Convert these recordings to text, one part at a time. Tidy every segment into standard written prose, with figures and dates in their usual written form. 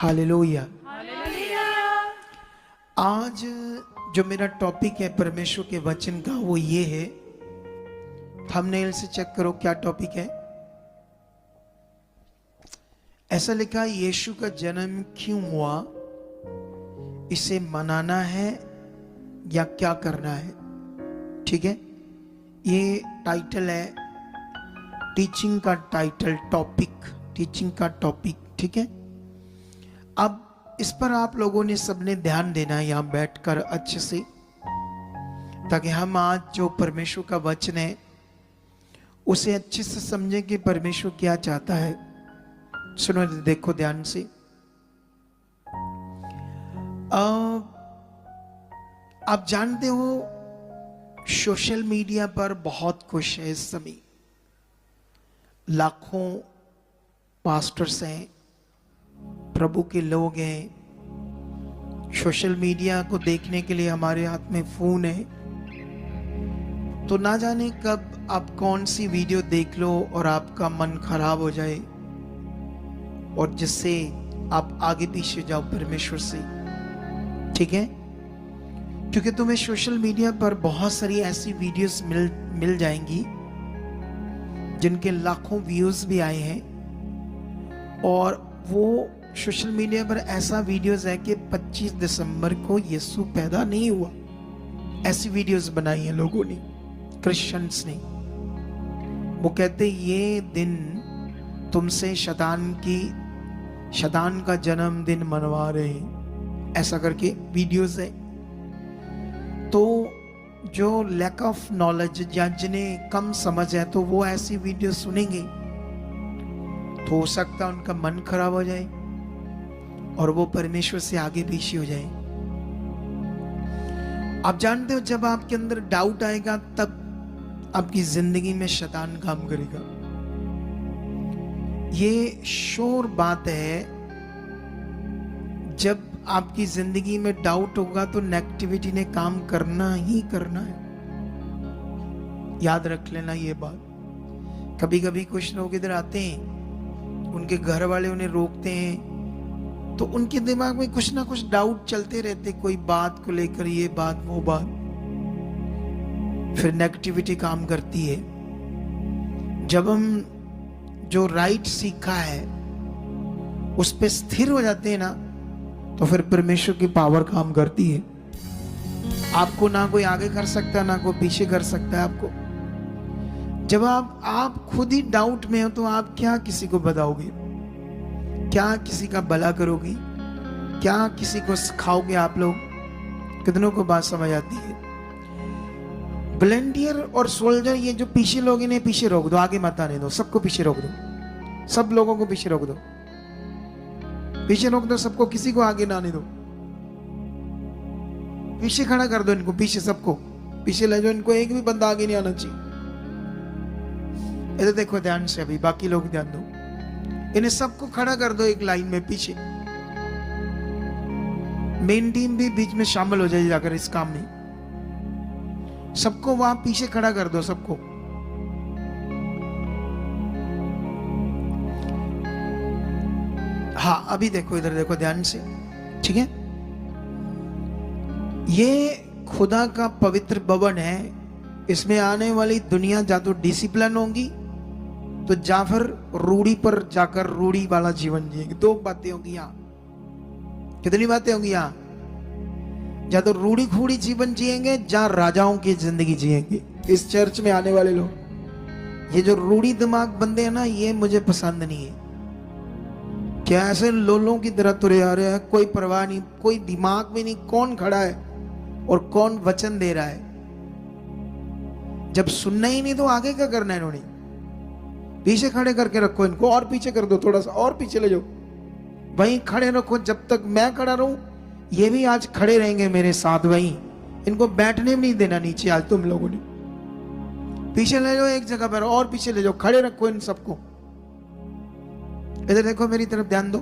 Hallelujah. आज जो मेरा टॉपिक है परमेश्वर के वचन का वो ये है, थंबनेल से चेक करो क्या टॉपिक है। ऐसा लिखा, यीशु का जन्म क्यों हुआ, इसे मनाना है या क्या करना है। ठीक है, ये टाइटल है, टीचिंग का टाइटल, टॉपिक, टीचिंग का टॉपिक। ठीक है, अब इस पर आप लोगों ने सबने ध्यान देना है यहां बैठकर अच्छे से, ताकि हम आज जो परमेश्वर का वचन है उसे अच्छे से समझें कि परमेश्वर क्या चाहता है। सुनो, देखो ध्यान से। आप जानते हो सोशल मीडिया पर बहुत कुछ है इस समय, लाखों पास्टर्स हैं, प्रभु के लोग हैं। सोशल मीडिया को देखने के लिए हमारे हाथ में फोन है, तो ना जाने कब आप कौन सी वीडियो देख लो और आपका मन खराब हो जाए और जिससे आप आगे पीछे जाओ परमेश्वर से। ठीक है, क्योंकि तुम्हें सोशल मीडिया पर बहुत सारी ऐसी वीडियोस मिल जाएंगी जिनके लाखों व्यूज भी आए हैं, और वो सोशल मीडिया पर ऐसा वीडियोस है कि 25 दिसंबर को यीशु पैदा नहीं हुआ, ऐसी वीडियोस बनाई हैं लोगों ने, क्रिश्चियंस ने। वो कहते ये दिन तुमसे शैतान का जन्मदिन मनवा रहे हैं, ऐसा करके वीडियोस है। तो जो लैक ऑफ नॉलेज या जिन्हें कम समझ है, तो वो ऐसी वीडियो सुनेंगे तो हो सकता है उनका मन खराब हो जाए और वो परमेश्वर से आगे पीछे हो जाए। आप जानते हो जब आपके अंदर डाउट आएगा तब आपकी जिंदगी में शैतान काम करेगा। ये श्योर बात है, जब आपकी जिंदगी में डाउट होगा तो नेगेटिविटी ने काम करना ही करना है। याद रख लेना ये बात। कभी कभी कुछ लोग इधर आते हैं, उनके घर वाले उन्हें रोकते हैं, तो उनके दिमाग में कुछ ना कुछ डाउट चलते रहते, कोई बात को लेकर, ये बात वो बात, फिर नेगेटिविटी काम करती है। जब हम जो राइट सीखा है उस पे स्थिर हो जाते हैं ना, तो फिर परमेश्वर की पावर काम करती है। आपको ना कोई आगे कर सकता, ना कोई पीछे कर सकता है आपको। जब आप खुद ही डाउट में हो तो आप क्या किसी को बताओगे, क्या किसी का भला करोगे, क्या किसी को सिखाओगे। आप लोग कितनों को बात समझ आती है। वॉलंटियर और सोल्जर, ये जो पीछे लोग, इन्हें पीछे रोक दो, आगे मत आने दो, सबको पीछे रोक दो, सब लोगों को पीछे रोक दो, पीछे रोक दो सबको, किसी को आगे ना आने दो। पीछे खड़ा कर दो इनको, पीछे सबको पीछे ले जाओ इनको, एक भी बंदा आगे नहीं आना चाहिए। इधर देखो ध्यान से, अभी बाकी लोग ध्यान दो। इन्हें सबको खड़ा कर दो एक लाइन में पीछे। मेन टीम भी बीच में शामिल हो जाए जाकर इस काम में। सबको वहां पीछे खड़ा कर दो, सबको। हाँ, अभी देखो, इधर देखो ध्यान से। ठीक है, ये खुदा का पवित्र भवन है। इसमें आने वाली दुनिया या तो डिसिप्लिन होगी तो या फिर रूढ़ी पर जाकर रूढ़ी वाला जीवन जिएगी। दो बातें होंगी यहाँ। कितनी बातें होंगी यहाँ? या तो रूढ़ी खूड़ी जीवन जिएंगे या राजाओं की जिंदगी जिएंगे। इस चर्च में आने वाले लोग, ये जो रूढ़ी दिमाग बंदे हैं ना, ये मुझे पसंद नहीं है। क्या ऐसे लोलों की तरह तुरे आ रहे हैं, कोई परवाह नहीं, कोई दिमाग में नहीं कौन खड़ा है और कौन वचन दे रहा है। जब सुनना ही नहीं तो आगे क्या करना है इन्होंने? पीछे खड़े करके रखो इनको, और पीछे कर दो, थोड़ा सा और पीछे ले जाओ, वहीं खड़े रखो। जब तक मैं खड़ा रहूं ये भी आज खड़े रहेंगे मेरे साथ वहीं। इनको बैठने में नहीं देना नीचे आज तुम लोगों ने। पीछे ले जाओ एक जगह पर, और पीछे ले जाओ, खड़े रखो इन सबको। इधर देखो, मेरी तरफ ध्यान दो।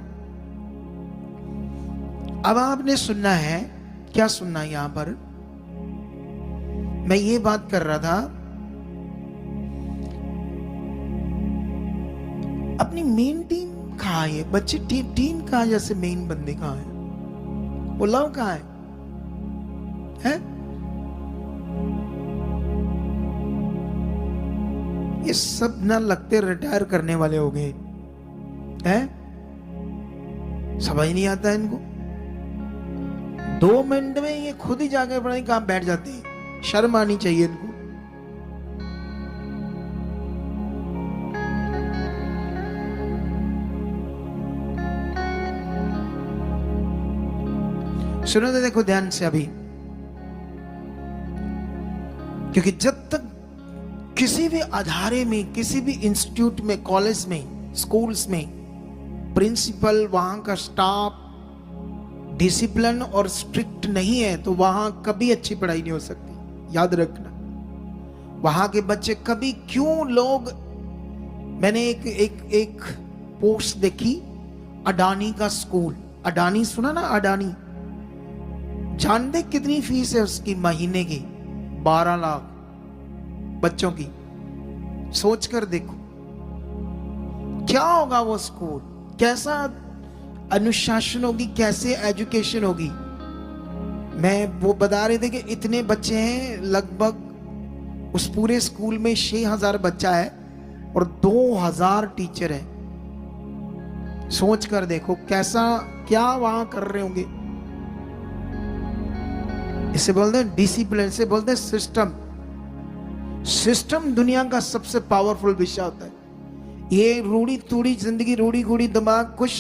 अब आपने सुनना है, क्या सुनना है यहां पर? मैं ये बात कर रहा था, अपनी मेन टीम कहाँ है ये बच्चे? टीन कहाँ? जैसे मेन बंदे कहाँ है? वो लव कहाँ है? ये सब ना लगते रिटायर करने वाले हो गए हैं। समझ नहीं आता इनको। 2 मिनट में ये खुद ही जाके पढ़ाई काम बैठ जाते हैं। शर्म आनी चाहिए इनको। सुनो तो देखो ध्यान से अभी, क्योंकि जब तक किसी भी अदारे में, किसी भी इंस्टीट्यूट में, कॉलेज में, स्कूल्स में प्रिंसिपल, वहां का स्टाफ डिसिप्लिन और स्ट्रिक्ट नहीं है तो वहां कभी अच्छी पढ़ाई नहीं हो सकती। याद रखना, वहां के बच्चे कभी क्यों लोग, मैंने एक पोस्ट देखी, अडानी का स्कूल। अडानी सुना ना? अडानी, जानते कितनी फीस है उसकी महीने की? 12 लाख बच्चों की। सोच कर देखो क्या होगा वो स्कूल, कैसा अनुशासन होगी, कैसे एजुकेशन होगी। मैं वो बता रहे थे कि इतने बच्चे हैं, लगभग उस पूरे स्कूल में 6000 बच्चा है और 2000 टीचर हैं। सोच कर देखो कैसा, क्या वहां कर रहे होंगे। इसे बोलते हैं डिसिप्लिन, से बोलते हैं सिस्टम। सिस्टम दुनिया का सबसे पावरफुल विषय होता है। ये रूढ़ी तूड़ी जिंदगी, रूढ़ी गुड़ी दिमाग, कुछ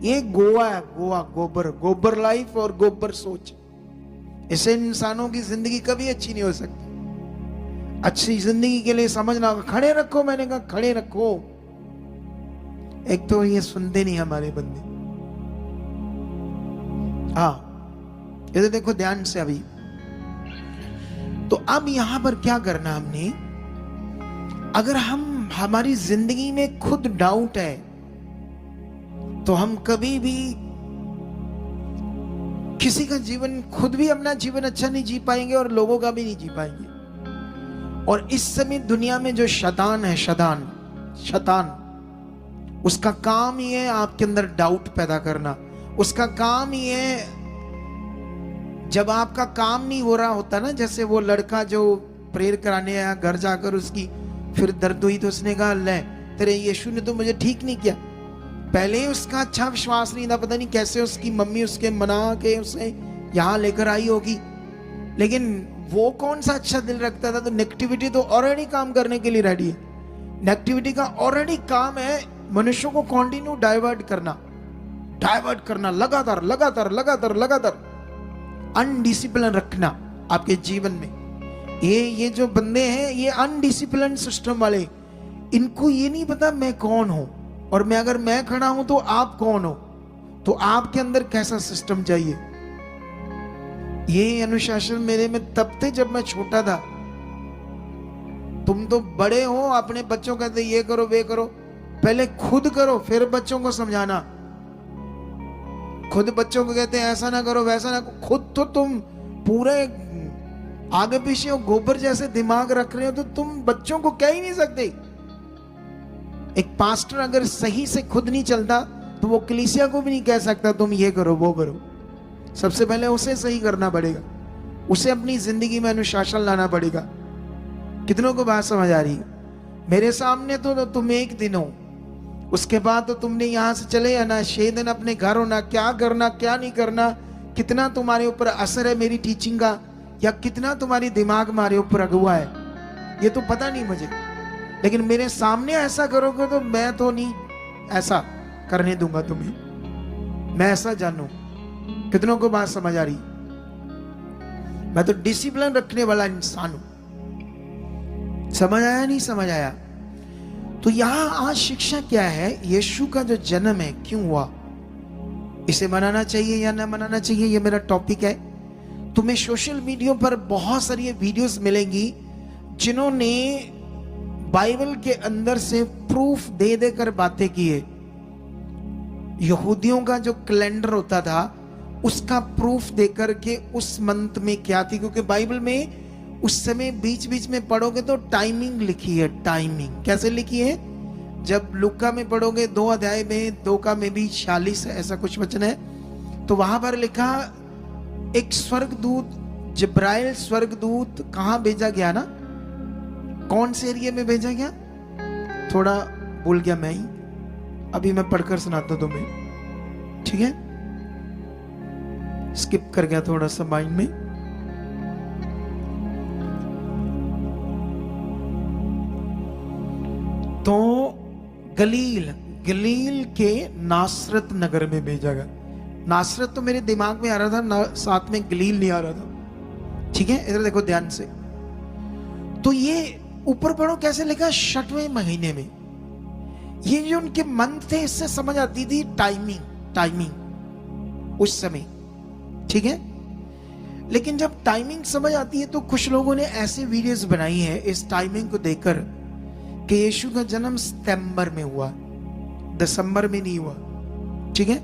ये गोवा है, गोवा, गोबर, गोबर लाइफ और गोबर सोच। इसे इंसानों की जिंदगी कभी अच्छी नहीं हो सकती। अच्छी जिंदगी के लिए समझना होगा, खड़े रखो। मैंने कहा खड़े रखो। एक तो ये सुनते नहीं हमारे बंदे। हाँ, ये तो देखो ध्यान से अभी। तो अब यहां पर क्या करना हमने, अगर हमारी जिंदगी में खुद डाउट है तो हम कभी भी किसी का जीवन, खुद भी अपना जीवन अच्छा नहीं जी पाएंगे और लोगों का भी नहीं जी पाएंगे। और इस समय दुनिया में जो शैतान है, शैतान, उसका काम ही है आपके अंदर डाउट पैदा करना। उसका काम ही है, जब आपका काम नहीं हो रहा होता ना, जैसे वो लड़का जो प्रेयर कराने आया, घर जाकर उसकी फिर दर्द हुई तो उसने कहा, ले तेरे यीशु ने तो मुझे ठीक नहीं किया। पहले ही उसका अच्छा विश्वास नहीं था, पता नहीं कैसे उसकी मम्मी उसके मना के उसे यहाँ लेकर आई होगी। लेकिन वो कौन सा अच्छा दिल रखता था? तो नेगेटिविटी तो ऑलरेडी काम करने के लिए रेडी है। नेगेटिविटी का ऑलरेडी काम है मनुष्यों को कंटिन्यू डाइवर्ट करना, लगातार लगातार लगातार लगातार अनडिसिप्लिन रखना आपके जीवन में। ये जो बंदे हैं, ये अनडिसिप्लिन सिस्टम वाले, इनको ये नहीं पता मैं कौन हूं, और मैं अगर मैं खड़ा हूं तो आप कौन हो, तो आपके अंदर कैसा सिस्टम चाहिए। ये अनुशासन मेरे में तब थे जब मैं छोटा था। तुम तो बड़े हो, अपने बच्चों कहते ये करो वे करो, पहले खुद करो फिर बच्चों को समझाना। खुद बच्चों को कहते हैं ऐसा ना करो वैसा ना, खुद तो तुम पूरे आगे पीछे गोबर जैसे दिमाग रख रहे हो, तो तुम बच्चों को कह ही नहीं सकते। एक पास्टर अगर सही से खुद नहीं चलता तो वो कलीसिया को भी नहीं कह सकता तुम ये करो वो करो। सबसे पहले उसे सही करना पड़ेगा, उसे अपनी जिंदगी में अनुशासन लाना पड़ेगा। कितनों को बात समझ आ रही है? मेरे सामने तो तुम एक दिन हो, उसके बाद तो तुमने यहां से चले आना, 6 दिन अपने घर होना, क्या करना क्या नहीं करना, कितना तुम्हारे ऊपर असर है मेरी टीचिंग का, या कितना तुम्हारी दिमाग हमारे ऊपर अगुआ है, ये तो पता नहीं मुझे। लेकिन मेरे सामने ऐसा करोगे तो मैं तो नहीं ऐसा करने दूंगा तुम्हें, मैं ऐसा जानू। कितनों को बात समझ आ रही? मैं तो डिसिप्लिन रखने वाला इंसान हूं। समझ आया नहीं समझ आया? तो यहां आज शिक्षा क्या है? यीशु का जो जन्म है क्यों हुआ, इसे मनाना चाहिए या ना मनाना चाहिए, ये मेरा टॉपिक है। तुम्हें सोशल मीडिया पर बहुत सारी वीडियोस मिलेंगी जिन्होंने बाइबल के अंदर से प्रूफ दे देकर बातें की है। यहूदियों का जो कैलेंडर होता था उसका प्रूफ देकर के उस मंथ में क्या थी, क्योंकि बाइबल में उस समय बीच बीच में पढ़ोगे तो टाइमिंग लिखी है। टाइमिंग कैसे लिखी है? जब लूका में पढ़ोगे 2 अध्याय में 2 का में भी 46 ऐसा कुछ वचन है, तो वहां पर लिखा एक स्वर्गदूत, जिब्राइल स्वर्गदूत कहां भेजा गया ना, कौन से एरिया में भेजा गया, थोड़ा भूल गया मैं ही, अभी मैं पढ़कर सुनाता हूं तुम्हें, ठीक है, स्किप कर गया थोड़ा सा माइंड में। तो गलील के नासरत नगर में भेजा गया। नासरत तो मेरे दिमाग में आ रहा था, साथ में गलील नहीं आ रहा था, ठीक है, इधर देखो ध्यान से। तो ये ऊपर पढ़ो कैसे लिखा, 6वें महीने में। ये जो उनके मंथ थे, इससे समझ आती थी टाइमिंग उस समय, ठीक है। लेकिन जब टाइमिंग समझ आती है तो कुछ लोगों ने ऐसे वीडियोस बनाई है इस टाइमिंग को देखकर कि यीशु का जन्म सितंबर में हुआ, दिसंबर में नहीं हुआ, ठीक है।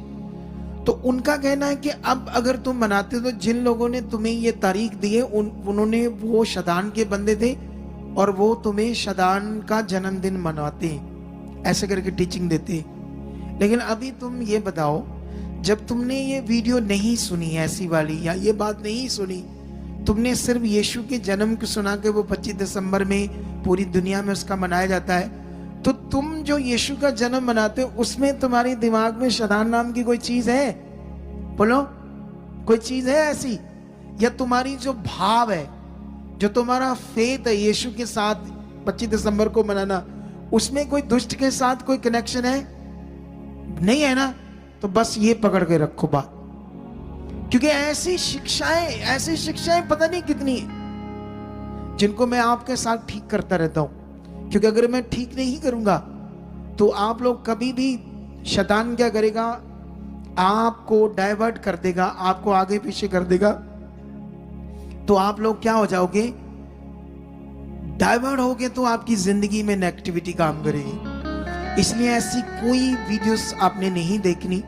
तो उनका कहना है कि अब अगर तुम मनाते हो तो जिन लोगों ने तुम्हें ये तारीख दी है उन्होंने वो शैतान के बंदे थे और वो तुम्हें शैतान का जन्मदिन मनाते हैं, ऐसे करके टीचिंग देते हैं। लेकिन अभी तुम ये बताओ, जब तुमने ये वीडियो नहीं सुनी ऐसी वाली, या ये बात नहीं सुनी, तुमने सिर्फ यीशु के जन्म को सुना के वो 25 दिसंबर में पूरी दुनिया में उसका मनाया जाता है, तो तुम जो यीशु का जन्म मनाते हो उसमें तुम्हारे दिमाग में शैतान नाम की कोई चीज है? बोलो, कोई चीज है ऐसी? या तुम्हारी जो भाव है, जो तुम्हारा फेथ है यीशु के साथ 25 दिसंबर को मनाना, उसमें कोई दुष्ट के साथ कोई कनेक्शन है? नहीं है ना? तो बस ये पकड़ के रखो बात, क्योंकि ऐसी शिक्षाएं पता नहीं कितनी है जिनको मैं आपके साथ ठीक करता रहता हूं। क्योंकि अगर मैं ठीक नहीं करूंगा तो आप लोग कभी भी, शैतान क्या करेगा, आपको डाइवर्ट कर देगा, आपको आगे पीछे कर देगा, तो आप लोग क्या हो जाओगे, डाइवर्ट होगे तो आपकी जिंदगी में नेगेटिविटी काम करेगी। इसलिए ऐसी कोई वीडियोस आपने नहीं देखनी।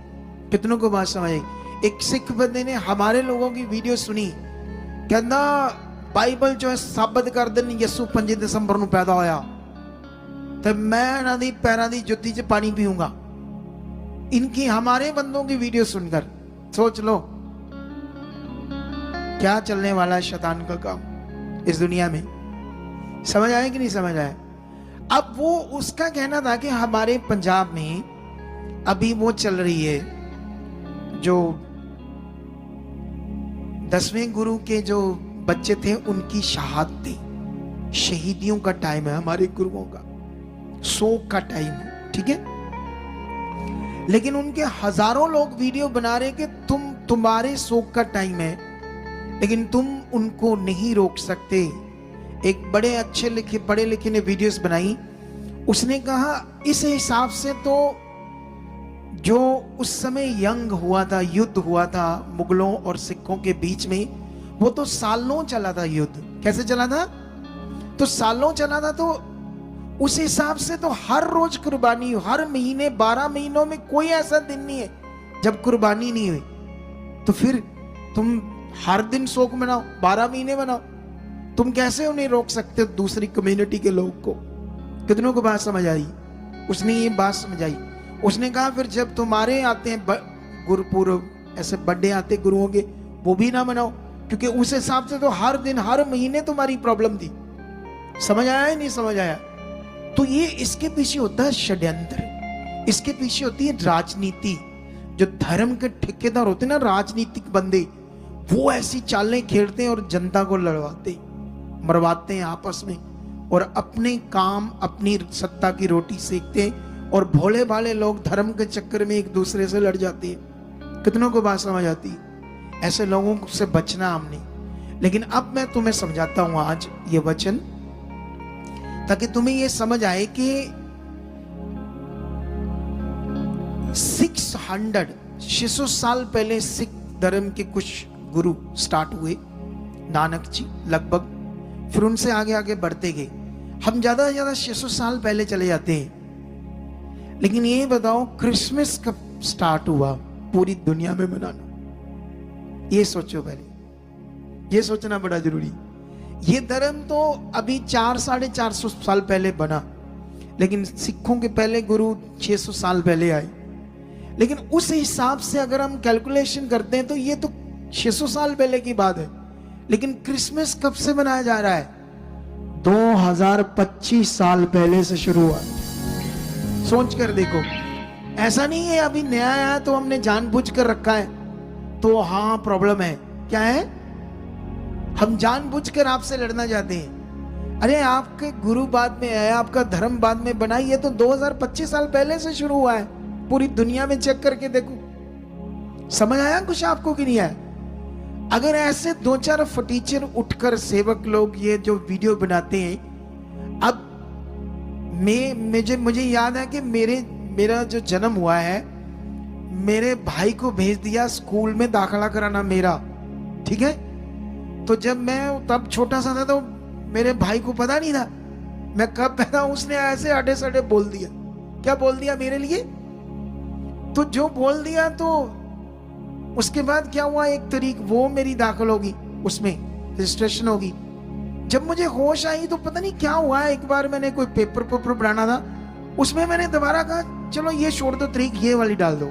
कितनों को बात समझ आई? एक सिख बंदे ने हमारे लोगों की वीडियो सुनी, कहना बाइबल जो है साबित कर देनी यसू 25 दिसंबर ਨੂੰ पैदा होया, तो मैं ना दी पैरों की जुत्ती च पानी पीऊंगा। इनकी, हमारे बंदों की वीडियो सुनकर सोच लो क्या चलने वाला है शैतान का काम इस दुनिया में। समझ आया कि नहीं समझ आया? अब वो उसका कहना था कि हमारे पंजाब में अभी वो चल रही है, जो 10वें गुरु के जो बच्चे थे उनकी शहादतें, शहीदियों का टाइम है हमारे गुरुओं का, शोक का टाइम है, ठीक है। लेकिन उनके हजारों लोग वीडियो बना रहे कि तुम्हारे शोक का टाइम है, लेकिन तुम उनको नहीं रोक सकते। एक पढ़े लिखे ने वीडियोस बनाई, उसने कहा इस हिसाब से तो जो उस समय यंग हुआ था, युद्ध हुआ था मुगलों और सिखों के बीच में, वो तो सालों चला था युद्ध। कैसे चला था? तो सालों चला था। तो उस हिसाब से तो हर रोज कुर्बानी, हर महीने 12 महीनों में कोई ऐसा दिन नहीं है जब कुर्बानी नहीं हुई। तो फिर तुम हर दिन शोक मनाओ, 12 महीने मनाओ, तुम कैसे उन्हें रोक सकते हो दूसरी कम्युनिटी के लोग को? कितनों को बात समझ आई? उसने ये बात समझ आई। उसने कहा फिर जब तुम्हारे आते हैं गुरुपुरब, ऐसे बर्थडे आते गुरुओं के, वो भी ना मनाओ, क्योंकि उस हिसाब से तो हर दिन हर महीने तुम्हारी प्रॉब्लम थी। समझ आया या नहीं समझ आया? तो ये इसके पीछे होता है षड्यंत्र, इसके पीछे होती है राजनीति। जो धर्म के ठेकेदार होते हैं ना, राजनीतिक बंदे, वो ऐसी चालें खेलते हैं और जनता को लड़वाते, मरवाते हैं आपस में, और अपने काम, अपनी सत्ता की रोटी सेकते हैं, और भोले भाले लोग धर्म के चक्कर में एक दूसरे से लड़ जाते हैं। कितनों को बात समझ आती है? ऐसे लोगों से बचना हमने। लेकिन अब मैं तुम्हें समझाता हूं आज ये वचन, ताकि तुम्हें ये समझ आए कि 600 साल पहले सिख धर्म के कुछ गुरु स्टार्ट हुए, नानक जी लगभग, फिर उनसे आगे आगे बढ़ते गए। हम ज्यादा से ज्यादा 600 साल पहले चले जाते हैं। लेकिन ये बताओ क्रिसमस कब स्टार्ट हुआ पूरी दुनिया में मनाना? ये सोचो पहले, ये सोचना बड़ा जरूरी। ये धर्म तो अभी 400-450 साल पहले बना, लेकिन सिखों के पहले गुरु 600 साल पहले आए। लेकिन उस हिसाब से अगर हम कैलकुलेशन करते हैं तो ये तो 600 साल पहले की बात है। लेकिन क्रिसमस कब से मनाया जा रहा है? 2025 साल पहले से शुरू हुआ। सोच कर देखो, ऐसा नहीं है अभी नया आया तो हमने जानबूझ कर रखा है तो हाँ प्रॉब्लम है। क्या है? हम जानबूझकर आपसे लड़ना चाहते हैं। अरे आपके गुरु बाद में आया, आपका धर्म बाद में बना, ये तो 2025 साल पहले से शुरू हुआ है। पूरी दुनिया में चेक करके देखो। समझ आया कुछ आपको कि नहीं आया? अगर ऐसे दो चार फटीचर उठकर सेवक लोग ये जो वीडियो बनाते हैं, अब मुझे याद है कि मेरा जो जन्म हुआ है, मेरे भाई को भेज दिया स्कूल में दाखिला कराना मेरा, ठीक है। तो जब मैं तब छोटा सा था तो मेरे भाई को पता नहीं था मैं कब पैदा हूं। उसने ऐसे आटे सटे बोल दिया। क्या बोल दिया मेरे लिए? तो जो बोल दिया तो उसके बाद क्या हुआ, 1 तारीख वो मेरी दाखिल होगी, उसमें रजिस्ट्रेशन होगी। जब मुझे होश आई तो पता नहीं क्या हुआ, एक बार मैंने कोई पेपर बनाना था, उसमें मैंने दोबारा कहा चलो ये छोड़ दो, तारीख ये वाली डाल दो।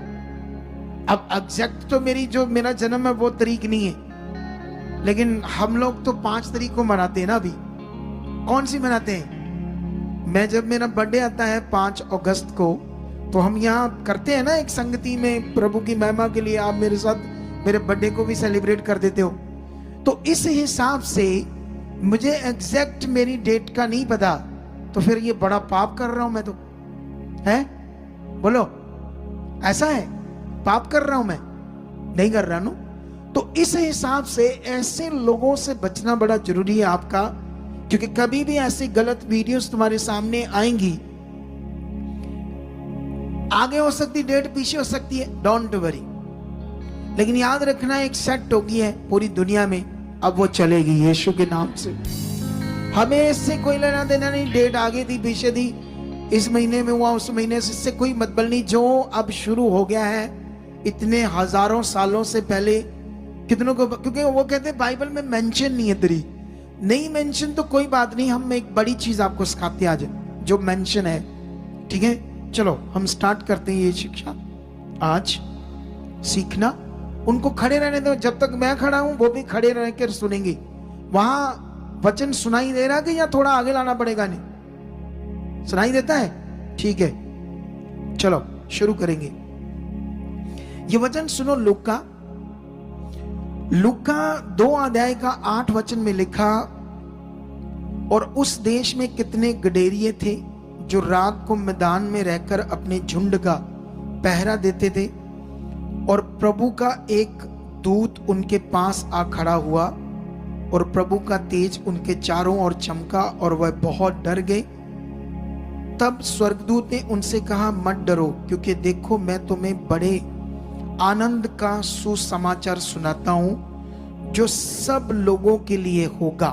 अब एग्जैक्ट तो मेरा जन्म है वो तारीख नहीं है, लेकिन हम लोग तो 5 तारीख को मनाते हैं ना। अभी कौन सी मनाते हैं? जब मेरा बर्थडे आता है 5 अगस्त को, तो हम यहाँ करते हैं ना एक संगति में प्रभु की महिमा के लिए, आप मेरे साथ मेरे बर्थडे को भी सेलिब्रेट कर देते हो। तो इस हिसाब से मुझे एग्जैक्ट मेरी डेट का नहीं पता, तो फिर ये बड़ा पाप कर रहा हूं मैं तो, है? बोलो, ऐसा है? पाप कर रहा हूं मैं? नहीं कर रहा ना। तो इस हिसाब से ऐसे लोगों से बचना बड़ा जरूरी है आपका, क्योंकि कभी भी ऐसी गलत वीडियोस तुम्हारे सामने आएंगी, आगे हो सकती डेट, पीछे हो सकती है, डोंट वरी। लेकिन याद रखना एक सेट होगी है पूरी दुनिया में, अब वो चलेगी यीशु के नाम से। हमें इससे कोई लेना देना नहीं, डेट आगे थी पीछे थी, इस महीने में हुआ उस महीने से, इससे कोई मतलब नहीं। जो अब शुरू हो गया है इतने हजारों सालों से पहले कितनों को, क्योंकि वो कहते हैं बाइबल में मेंशन नहीं है तारीख। नहीं मेंशन तो कोई बात नहीं, हम एक बड़ी चीज आपको सिखाते हैं आज जो मेंशन है, ठीक है। चलो हम स्टार्ट करते हैं ये शिक्षा आज सीखना। उनको खड़े रहने दो, जब तक मैं खड़ा हूं वो भी खड़े रह कर सुनेंगे। वहां वचन सुनाई दे रहा कि या थोड़ा आगे लाना पड़ेगा? नहीं सुनाई देता है, ठीक है। चलो शुरू करेंगे। ये वचन सुनो, लूका 2 अध्याय का 8 वचन में लिखा, और उस देश में कितने गडेरिये थे जो रात को मैदान में रहकर अपने झुंड का पहरा देते थे, और प्रभु का एक दूत उनके पास आ खड़ा हुआ, और प्रभु का तेज उनके चारों ओर चमका, और वह बहुत डर गए। तब स्वर्गदूत ने उनसे कहा, मत डरो, क्योंकि देखो मैं तुम्हें बड़े आनंद का सुसमाचार सुनाता हूं, जो सब लोगों के लिए होगा,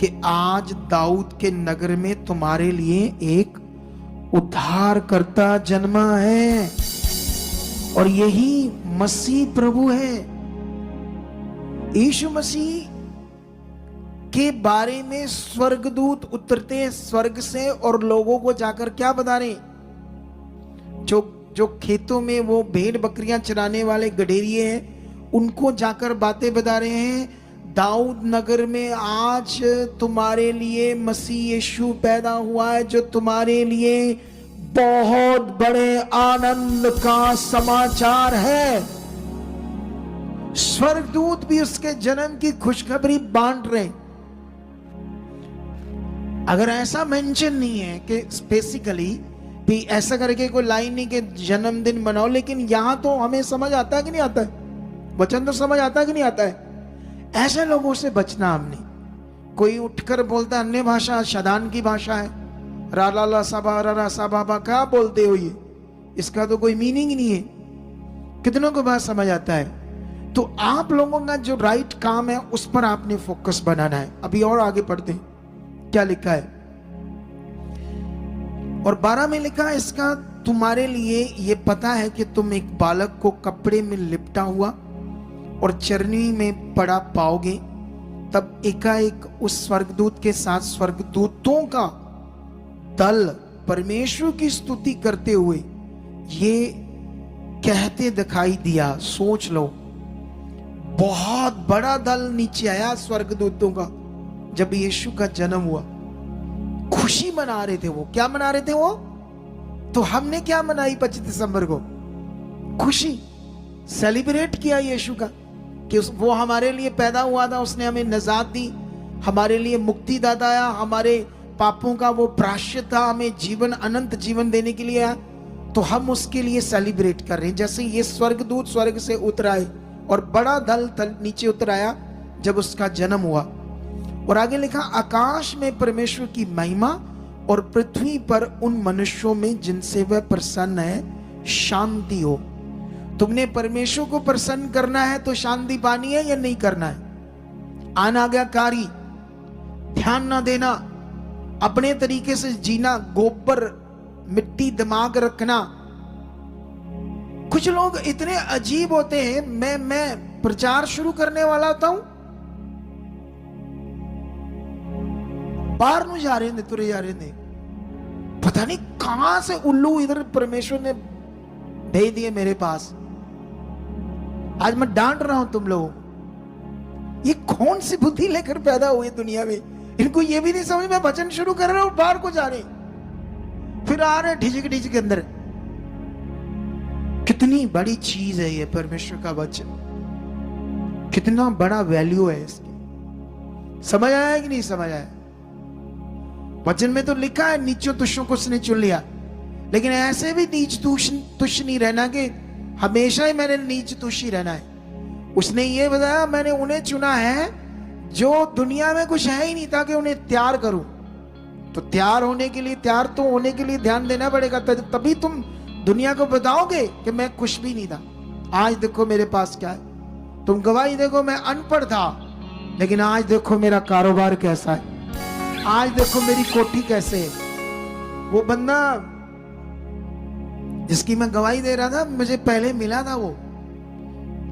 कि आज दाऊद के नगर में तुम्हारे लिए एक उद्धारकर्ता जन्मा है, और यही मसीह प्रभु है। यीशु मसीह के बारे में स्वर्गदूत उतरते स्वर्ग से और लोगों को जाकर क्या बता रहे? जो खेतों में वो भेड़ बकरियां चराने वाले गडेरिये हैं, उनको जाकर बातें बता रहे हैं, दाऊद नगर में आज तुम्हारे लिए मसीह यीशु पैदा हुआ है, जो तुम्हारे लिए बहुत बड़े आनंद का समाचार है। स्वर्गदूत भी उसके जन्म की खुशखबरी बांट रहे। अगर ऐसा मेंशन नहीं है कि स्पेसिकली भी ऐसा करके कोई लाइन नहीं कि जन्मदिन मनाओ, लेकिन यहां तो हमें समझ आता है कि नहीं आता है? वचन तो समझ आता है कि नहीं आता है? ऐसे लोगों से बचना हमने। कोई उठकर बोलता अन्य भाषा शदान की भाषा है, राला साबा रा साबा, क्या बोलते हो ये? इसका तो कोई मीनिंग ही नहीं है। कितनों को बात समझ आता है? तो आप लोगों का जो राइट काम है उस पर आपने फोकस बनाना है। अभी और आगे पढ़ते हैं क्या लिखा है। और 12 में लिखा है, इसका तुम्हारे लिए ये पता है कि तुम एक बालक को कपड़े में लिपटा हुआ और चरनी में पड़ा पाओगे। तब एकाएक उस स्वर्गदूत के साथ स्वर्गदूतों का दल परमेश्वर की स्तुति करते हुए ये कहते दिखाई दिया। सोच लो, बहुत बड़ा दल नीचे आया स्वर्गदूतों का जब यीशु का जन्म हुआ। खुशी मना रहे थे वो। क्या मना रहे थे वो? तो हमने क्या मनाई 25 दिसंबर को? खुशी। सेलिब्रेट किया यीशु का कि वो हमारे लिए पैदा हुआ था, उसने हमें निजात दी, हमारे लिए मुक्तिदाता आया, हमारे पापों का वो प्रायश्चित था, हमें जीवन, अनंत जीवन देने के लिए आया। तो हम उसके लिए सेलिब्रेट कर रहे हैं। जैसे ये स्वर्गदूत स्वर्ग से उतर आए और बड़ा दल नीचे उतर आया जब उसका जन्म हुआ। और आगे लिखा, आकाश में परमेश्वर की महिमा और पृथ्वी पर उन मनुष्यों में जिनसे वह प्रसन्न है शांति हो। तुमने परमेश्वर को प्रसन्न करना है तो शांति पानी है या नहीं करना है? अनाज्ञाकारी, ध्यान ना देना, अपने तरीके से जीना, गोबर मिट्टी दिमाग रखना। कुछ लोग इतने अजीब होते हैं। मैं प्रचार शुरू करने वाला होता हूं, बाहर नहीं जा रहे हैं, तुरे जा रहे हैं, पता नहीं कहां से उल्लू इधर परमेश्वर ने भेज दिए मेरे पास। आज मैं डांट रहा हूं तुम लोगों, ये कौन सी बुद्धि लेकर पैदा हुए दुनिया में? इनको ये भी नहीं समझ में भजन शुरू कर रहे हो, बाहर को जा रहे, फिर आ रहे ढिजक ढिजक के अंदर। कितनी बड़ी चीज है ये परमेश्वर का वचन, कितना बड़ा वैल्यू है इसकी। समझ आया कि नहीं समझ आया? वचन में तो लिखा है नीचों तुच्छों को उसने चुन लिया, लेकिन ऐसे भी नीच तुच्छ नहीं रहना कि हमेशा ही मैंने नीच तुच्छ ही रहना है। उसने ये बताया, मैंने उन्हें चुना है जो दुनिया में कुछ है ही नहीं, ताकि उन्हें तैयार करूं। तो तैयार होने के लिए, तैयार तो होने के लिए ध्यान देना पड़ेगा, तभी तुम दुनिया को बताओगे कि मैं कुछ भी नहीं था। आज देखो मेरे पास क्या है। तुम गवाही देखो, मैं अनपढ़ था, लेकिन आज देखो मेरा कारोबार कैसा है, आज देखो मेरी कोठी कैसे है। वो बंदा जिसकी मैं गवाही दे रहा था, मुझे पहले मिला था वो,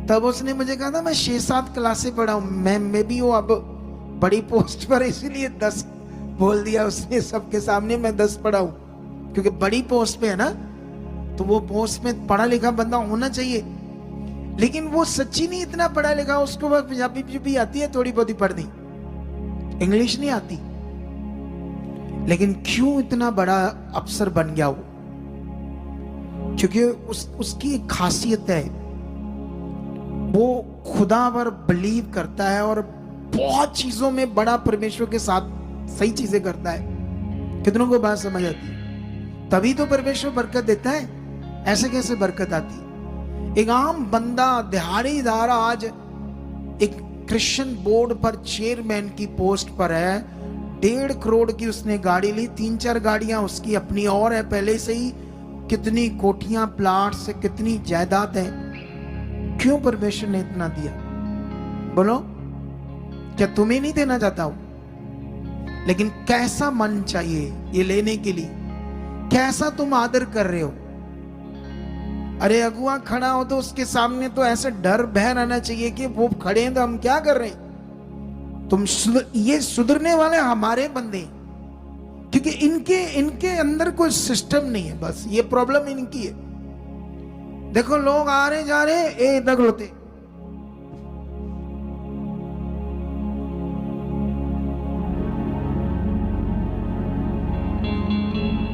तब उसने मुझे कहा था मैं 6-7 क्लासें पढ़ा हूं। मैं भी वो अब बड़ी पोस्ट पर, इसीलिए 10 बोल दिया उसने सबके सामने। मैं 10 पढ़ा हूं क्योंकि बड़ी पोस्ट पे है ना, तो वो पोस्ट में पढ़ा लिखा बंदा होना चाहिए। लेकिन वो सच्ची नहीं इतना पढ़ा लिखा, उसको बस पंजाबी भी आती है, थोड़ी बहुत ही पढ़ दी, इंग्लिश नहीं आती। लेकिन क्यों इतना बड़ा अफसर बन गया वो? क्योंकि उसकी एक खासियत है, वो खुदा पर बिलीव करता है और बहुत चीजों में बड़ा परमेश्वर के साथ सही चीजें करता है। कितनों को बात समझ आती है? तभी तो परमेश्वर बरकत देता है। ऐसे कैसे बरकत आती? एक आम बंदा दिहाड़ीदार आज एक क्रिश्चियन बोर्ड पर चेयरमैन की पोस्ट पर है, 1.5 करोड़ की उसने गाड़ी ली, 3-4 गाड़ियां उसकी अपनी और है पहले से ही, कितनी कोठियां प्लाट से, कितनी जायदाद है। क्यों परमेश्वर ने इतना दिया? बोलो, क्या तुम्हें नहीं देना चाहता हूं? लेकिन कैसा मन चाहिए ये लेने के लिए? कैसा तुम आदर कर रहे हो? अरे अगुआ खड़ा हो तो उसके सामने तो ऐसे डर भय रहना चाहिए कि वो खड़े हैं तो हम क्या कर रहे हैं। ये सुधरने वाले हमारे बंदे, क्योंकि इनके अंदर कोई सिस्टम नहीं है, बस ये प्रॉब्लम इनकी है। देखो लोग आ रहे जा रहे, ए दगल होते,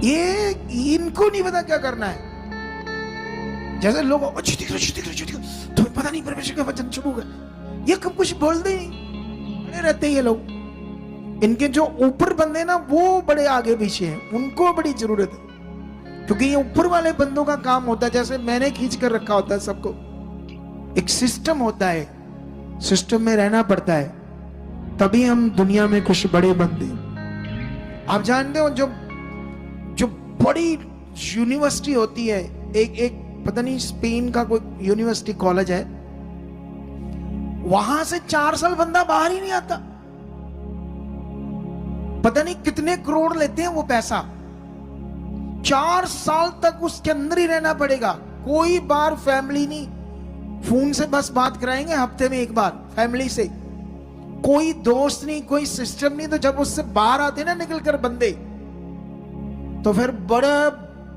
ये इनको नहीं पता क्या करना है। जैसे लोग तुम्हें पता नहीं परमेश्वर का वचन शुरू है, ये कब कुछ बोलते नहीं, बड़े रहते हैं ये लोग। इनके जो ऊपर बंदे ना वो बड़े आगे पीछे हैं, उनको बड़ी जरूरत है, क्योंकि ये ऊपर वाले बंदों का काम होता है। जैसे मैंने खींच कर रखा होता है सबको, एक सिस्टम होता है, सिस्टम में रहना पड़ता है, तभी हम दुनिया में कुछ बड़े बनते। आप जानते हो जो बड़ी यूनिवर्सिटी होती है, एक पता नहीं स्पेन का कोई यूनिवर्सिटी कॉलेज है, वहां से 4 साल बंदा बाहर ही नहीं आता। पता नहीं कितने करोड़ लेते हैं वो पैसा, 4 साल तक उसके अंदर ही रहना पड़ेगा। कोई बार फैमिली नहीं, फोन से बस बात कराएंगे हफ्ते में एक बार फैमिली से, कोई दोस्त नहीं, कोई सिस्टम नहीं। तो जब उससे बाहर आते ना निकल कर बंदे, तो फिर बड़े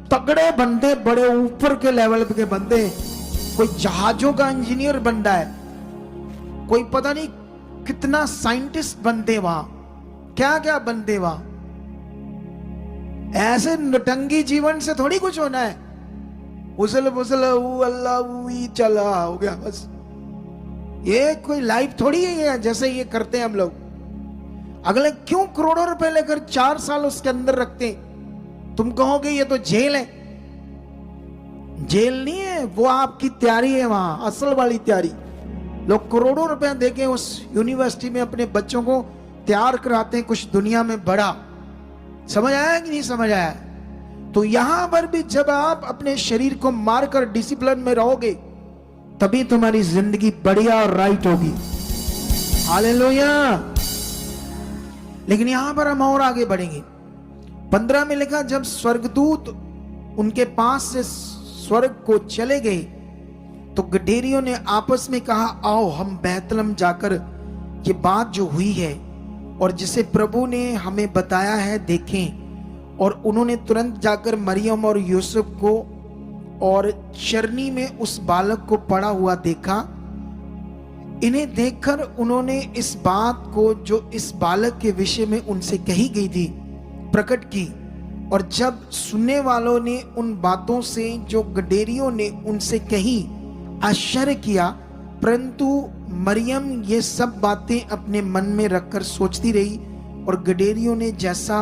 तगड़े बंदे, बड़े ऊपर के लेवल के बंदे, कोई जहाजों का इंजीनियर बन रहा है, कोई पता नहीं कितना साइंटिस्ट बनते वहां, क्या क्या बनते वहां। ऐसे नटंगी जीवन से थोड़ी कुछ होना है। उसल पुसल अल्लाह चला हो गया बस। ये कोई लाइफ थोड़ी है ये जैसे ये करते हैं हम लोग। अगले क्यों करोड़ों रुपए लेकर 4 साल उसके अंदर रखते हैं? तुम कहोगे ये तो जेल है। जेल नहीं है, वो आपकी तैयारी है, वहां असल वाली तैयारी। लोग करोड़ों रुपए देके उस यूनिवर्सिटी में अपने बच्चों को तैयार कराते हैं कुछ दुनिया में बड़ा। समझ आया कि नहीं समझ आया? तो यहां पर भी जब आप अपने शरीर को मारकर डिसिप्लिन में रहोगे तभी तुम्हारी जिंदगी बढ़िया और राइट होगी। हालेलुया। लेकिन यहां पर हम और आगे बढ़ेंगे। 15 में लिखा, जब स्वर्गदूत उनके पास से स्वर्ग को चले गए तो गडेरियों ने आपस में कहा, आओ हम बैतलहम जाकर ये बात जो हुई है और जिसे प्रभु ने हमें बताया है देखें। और उन्होंने तुरंत जाकर मरियम और यूसुफ को और चरनी में उस बालक को पड़ा हुआ देखा। इन्हें देखकर उन्होंने इस बात को जो इस बालक के विषय में उनसे कही गई थी प्रकट की। और जब सुनने वालों ने उन बातों से जो गडेरियों ने उनसे कही आश्चर्य किया, परंतु मरियम ये सब बातें अपने मन में रखकर सोचती रही और गडेरियों ने जैसा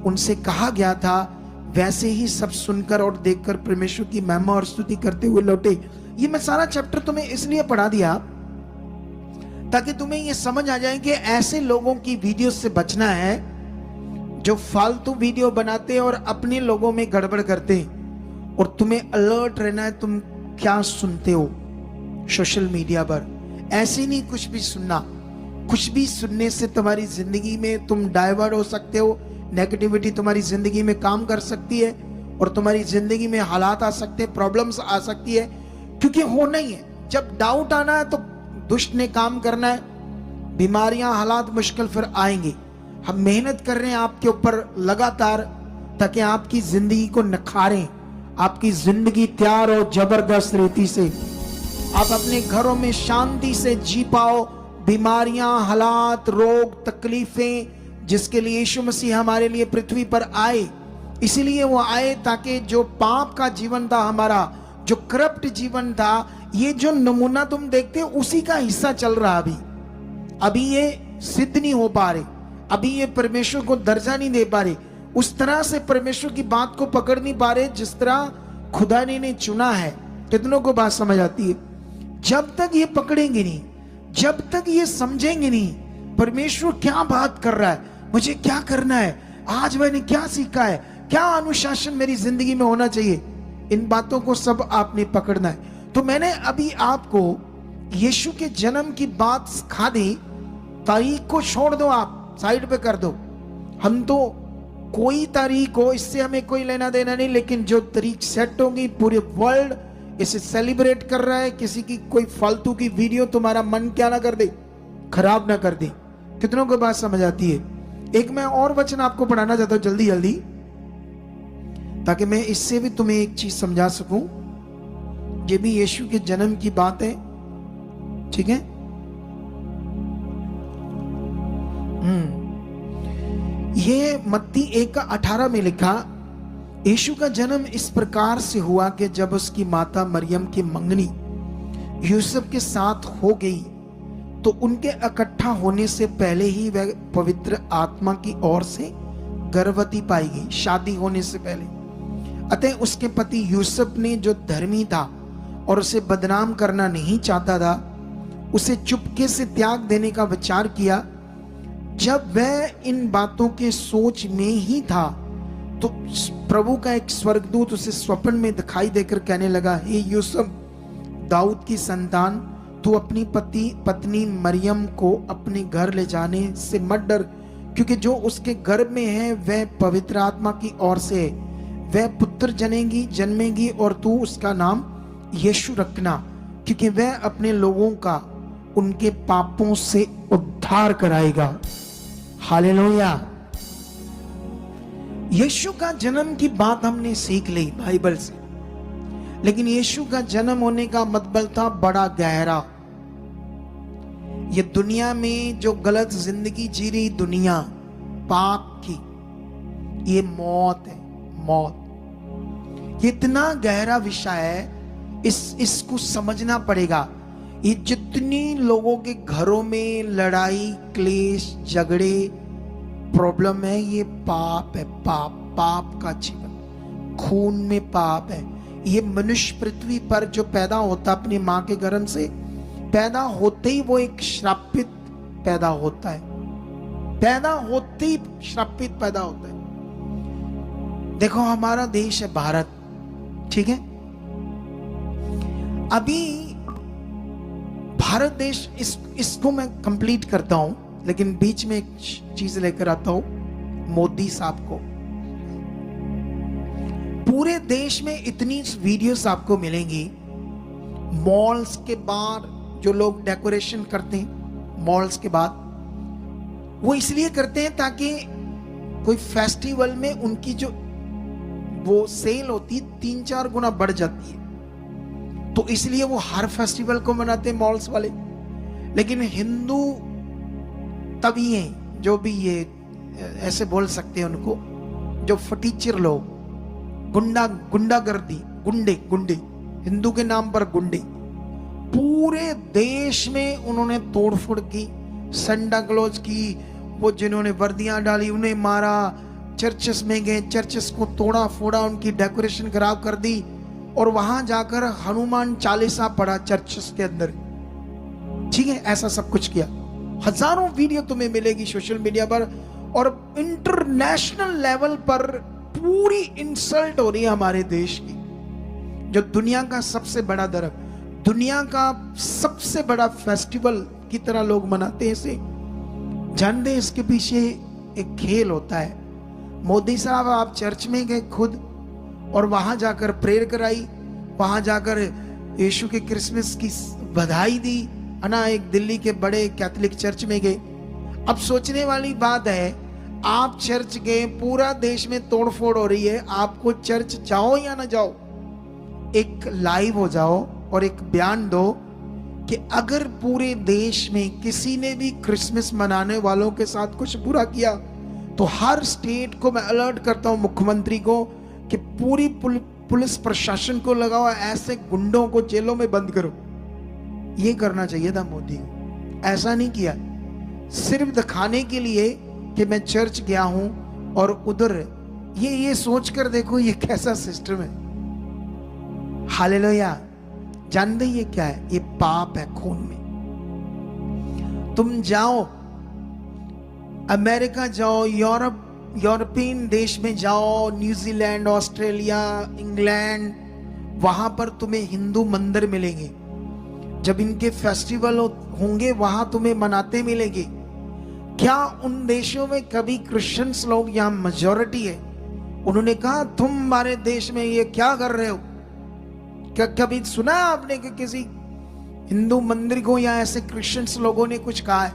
उनसे कहा गया था वैसे ही सब सुनकर और देखकर परमेश्वर की महिमा और स्तुति करते हुए लौटे। ये मैं सारा चैप्टर तुम्हें इसलिए पढ़ा दिया ताकि तुम्हें ये समझ आ जाए कि ऐसे लोगों की वीडियो से बचना है जो फालतू वीडियो बनाते हैं और अपने लोगों में गड़बड़ करते हैं। और तुम्हें अलर्ट रहना है तुम क्या सुनते हो सोशल मीडिया पर। ऐसे नहीं कुछ भी सुनना। कुछ भी सुनने से तुम्हारी जिंदगी में तुम डाइवर्ट हो सकते हो। नेगेटिविटी तुम्हारी जिंदगी में काम कर सकती है और तुम्हारी जिंदगी में हालात आ सकते हैं, प्रॉब्लम्स आ सकती है, क्योंकि होना ही है। जब डाउट आना है तो दुष्ट ने काम करना है। बीमारियां, हालात मुश्किल फिर आएंगे। हम मेहनत कर रहे हैं आपके ऊपर लगातार ताकि आपकी जिंदगी को निखारें, आपकी जिंदगी तैयार हो जबरदस्त रीति से, आप अपने घरों में शांति से जी पाओ। बीमारियां, हालात, रोग, तकलीफें जिसके लिए यीशु मसीह हमारे लिए पृथ्वी पर आए, इसीलिए वो आए ताकि जो पाप का जीवन था हमारा, जो करप्ट जीवन था, ये जो नमूना तुम देखते हो उसी का हिस्सा चल रहा। अभी ये सिद्ध नहीं हो पा रहे, अभी ये परमेश्वर को दर्जा नहीं दे पा रहे, उस तरह से परमेश्वर की बात को पकड़ नहीं पा रहे जिस तरह खुदा ने चुना है। कितनों को बात समझ आती है? जब तक ये पकड़ेंगे नहीं, जब तक ये समझेंगे नहीं परमेश्वर क्या बात कर रहा है, मुझे क्या करना है, आज मैंने क्या सीखा है, क्या अनुशासन मेरी जिंदगी में होना चाहिए, इन बातों को सब आपने पकड़ना है। तो मैंने अभी आपको यीशु के जन्म की बात सिखा दी। तारीख को छोड़ दो, आप साइड पे कर दो। हम तो कोई तारीख हो इससे हमें कोई लेना देना नहीं, लेकिन जो तारीख सेट होगी पूरे वर्ल्ड इसे सेलिब्रेट कर रहा है। किसी की कोई फालतू की वीडियो तुम्हारा मन क्या ना कर दे, खराब ना कर दे। कितनों को बात समझ आती है? एक मैं और वचन आपको पढ़ाना चाहता हूं जल्दी जल्दी, ताकि मैं इससे भी तुम्हें एक चीज समझा सकूं। ये भी यीशु के जन्म की बात है, ठीक है? ये मत्ती 1:18 में लिखा, यीशु का जन्म इस प्रकार से हुआ कि जब उसकी माता मरियम की मंगनी यूसुफ के साथ हो गई तो उनके इकट्ठा होने से पहले ही वह पवित्र आत्मा की ओर से गर्भवती पाई गई, शादी होने से पहले। अतः उसके पति यूसुफ ने, जो धर्मी था और उसे बदनाम करना नहीं चाहता था, उसे चुपके से त्याग देने का विचार किया। जब वह इन बातों के सोच में ही था तो प्रभु का एक स्वर्गदूत उसे स्वप्न में दिखाई देकर कहने लगा, हे यूसुफ, दाऊद की संतान, तू अपनी पत्नी मरियम को अपने घर ले जाने से मत डर, क्योंकि जो उसके गर्भ में है वह पवित्र आत्मा की ओर से है। वह पुत्र जन्मेगी और तू उसका नाम यीशु रखना, क्योंकि वह अपने लोगों का उनके पापों से उद्धार कराएगा। हालेलुया। यीशु का जन्म की बात हमने सीख ली बाइबल से, लेकिन यीशु का जन्म होने का मतलब था बड़ा गहरा। ये दुनिया में जो गलत जिंदगी जी रही दुनिया पाप की, ये मौत है, मौत। इतना गहरा विषय है, इसको समझना पड़ेगा। ये जितनी लोगों के घरों में लड़ाई क्लेश झगड़े प्रॉब्लम है, ये पाप है, पाप का जीवन, खून में पाप है। ये मनुष्य पृथ्वी पर जो पैदा होता अपनी माँ के गर्भ से, पैदा होते ही वो एक श्रापित पैदा होता है, पैदा होते ही श्रापित पैदा होता है। देखो हमारा देश है भारत, ठीक है। अभी भारत देश, इसको मैं कंप्लीट करता हूं, लेकिन बीच में एक चीज लेकर आता हूं। मोदी साहब को, पूरे देश में इतनी वीडियोस आपको मिलेंगी, मॉल्स के बाहर जो लोग डेकोरेशन करते हैं, मॉल्स के बाद वो इसलिए करते हैं ताकि कोई फेस्टिवल में उनकी जो वो सेल होती 3-4 गुना बढ़ जाती है, तो इसलिए वो हर फेस्टिवल को मनाते हैं मॉल्स वाले। लेकिन हिंदू तभी हैं जो भी ये ऐसे बोल सकते हैं उनको, जो फटीचर लोग, गुंडागर्दी, गुंडे, हिंदू के नाम पर गुंडे, पूरे देश में उन्होंने तोड़फोड़ की, संडा क्लोज की, वो जिन्होंने वर्दियां डाली उन्हें मारा, चर्चेस में गए, चर्चेस को तोड़ा फोड़ा, उनकी डेकोरेशन खराब कर दी, और वहां जाकर हनुमान चालीसा पढ़ा चर्चेस के अंदर, ठीक है। ऐसा सब कुछ किया। हजारों वीडियो तुम्हें मिलेगी सोशल मीडिया पर, और इंटरनेशनल लेवल पर पूरी इंसल्ट हो रही है हमारे देश की, जो दुनिया का सबसे बड़ा धर्म, दुनिया का सबसे बड़ा फेस्टिवल की तरह लोग मनाते हैं इसे। जानते हैं इसके पीछे एक खेल होता है। मोदी साहब आप चर्च में गए खुद, और वहां जाकर प्रेयर कराई, वहां जाकर यीशु के क्रिसमस की बधाई दी, है ना। एक दिल्ली के बड़े कैथोलिक चर्च में गए। अब सोचने वाली बात है, आप चर्च गए, पूरा देश में तोड़फोड़ हो रही है, आपको चर्च जाओ या ना जाओ, एक लाइव हो जाओ और एक बयान दो कि अगर पूरे देश में किसी ने भी क्रिसमस मनाने वालों के साथ कुछ बुरा किया, तो हर स्टेट को मैं अलर्ट करता हूं, मुख्यमंत्री को, कि पूरी पुलिस प्रशासन को लगाओ, ऐसे गुंडों को जेलों में बंद करो। ये करना चाहिए था मोदी को, ऐसा नहीं किया, सिर्फ दिखाने के लिए कि मैं चर्च गया हूं और उधर ये सोच कर देखो ये कैसा सिस्टम है। हालेलुया। जानते ये क्या है? ये पाप है खून में। तुम जाओ अमेरिका, जाओ यूरोपियन देश में जाओ, न्यूजीलैंड, ऑस्ट्रेलिया, इंग्लैंड, वहां पर तुम्हें हिंदू मंदिर मिलेंगे। जब इनके फेस्टिवल होंगे वहां तुम्हें मनाते मिलेंगे। क्या उन देशों में कभी क्रिश्चियंस लोग, यहाँ मेजॉरिटी है, उन्होंने कहा तुम हमारे देश में ये क्या कर रहे हो? क्या कभी सुना आपने कि किसी हिंदू मंदिर को या ऐसे क्रिश्चियंस लोगों ने कुछ कहा है?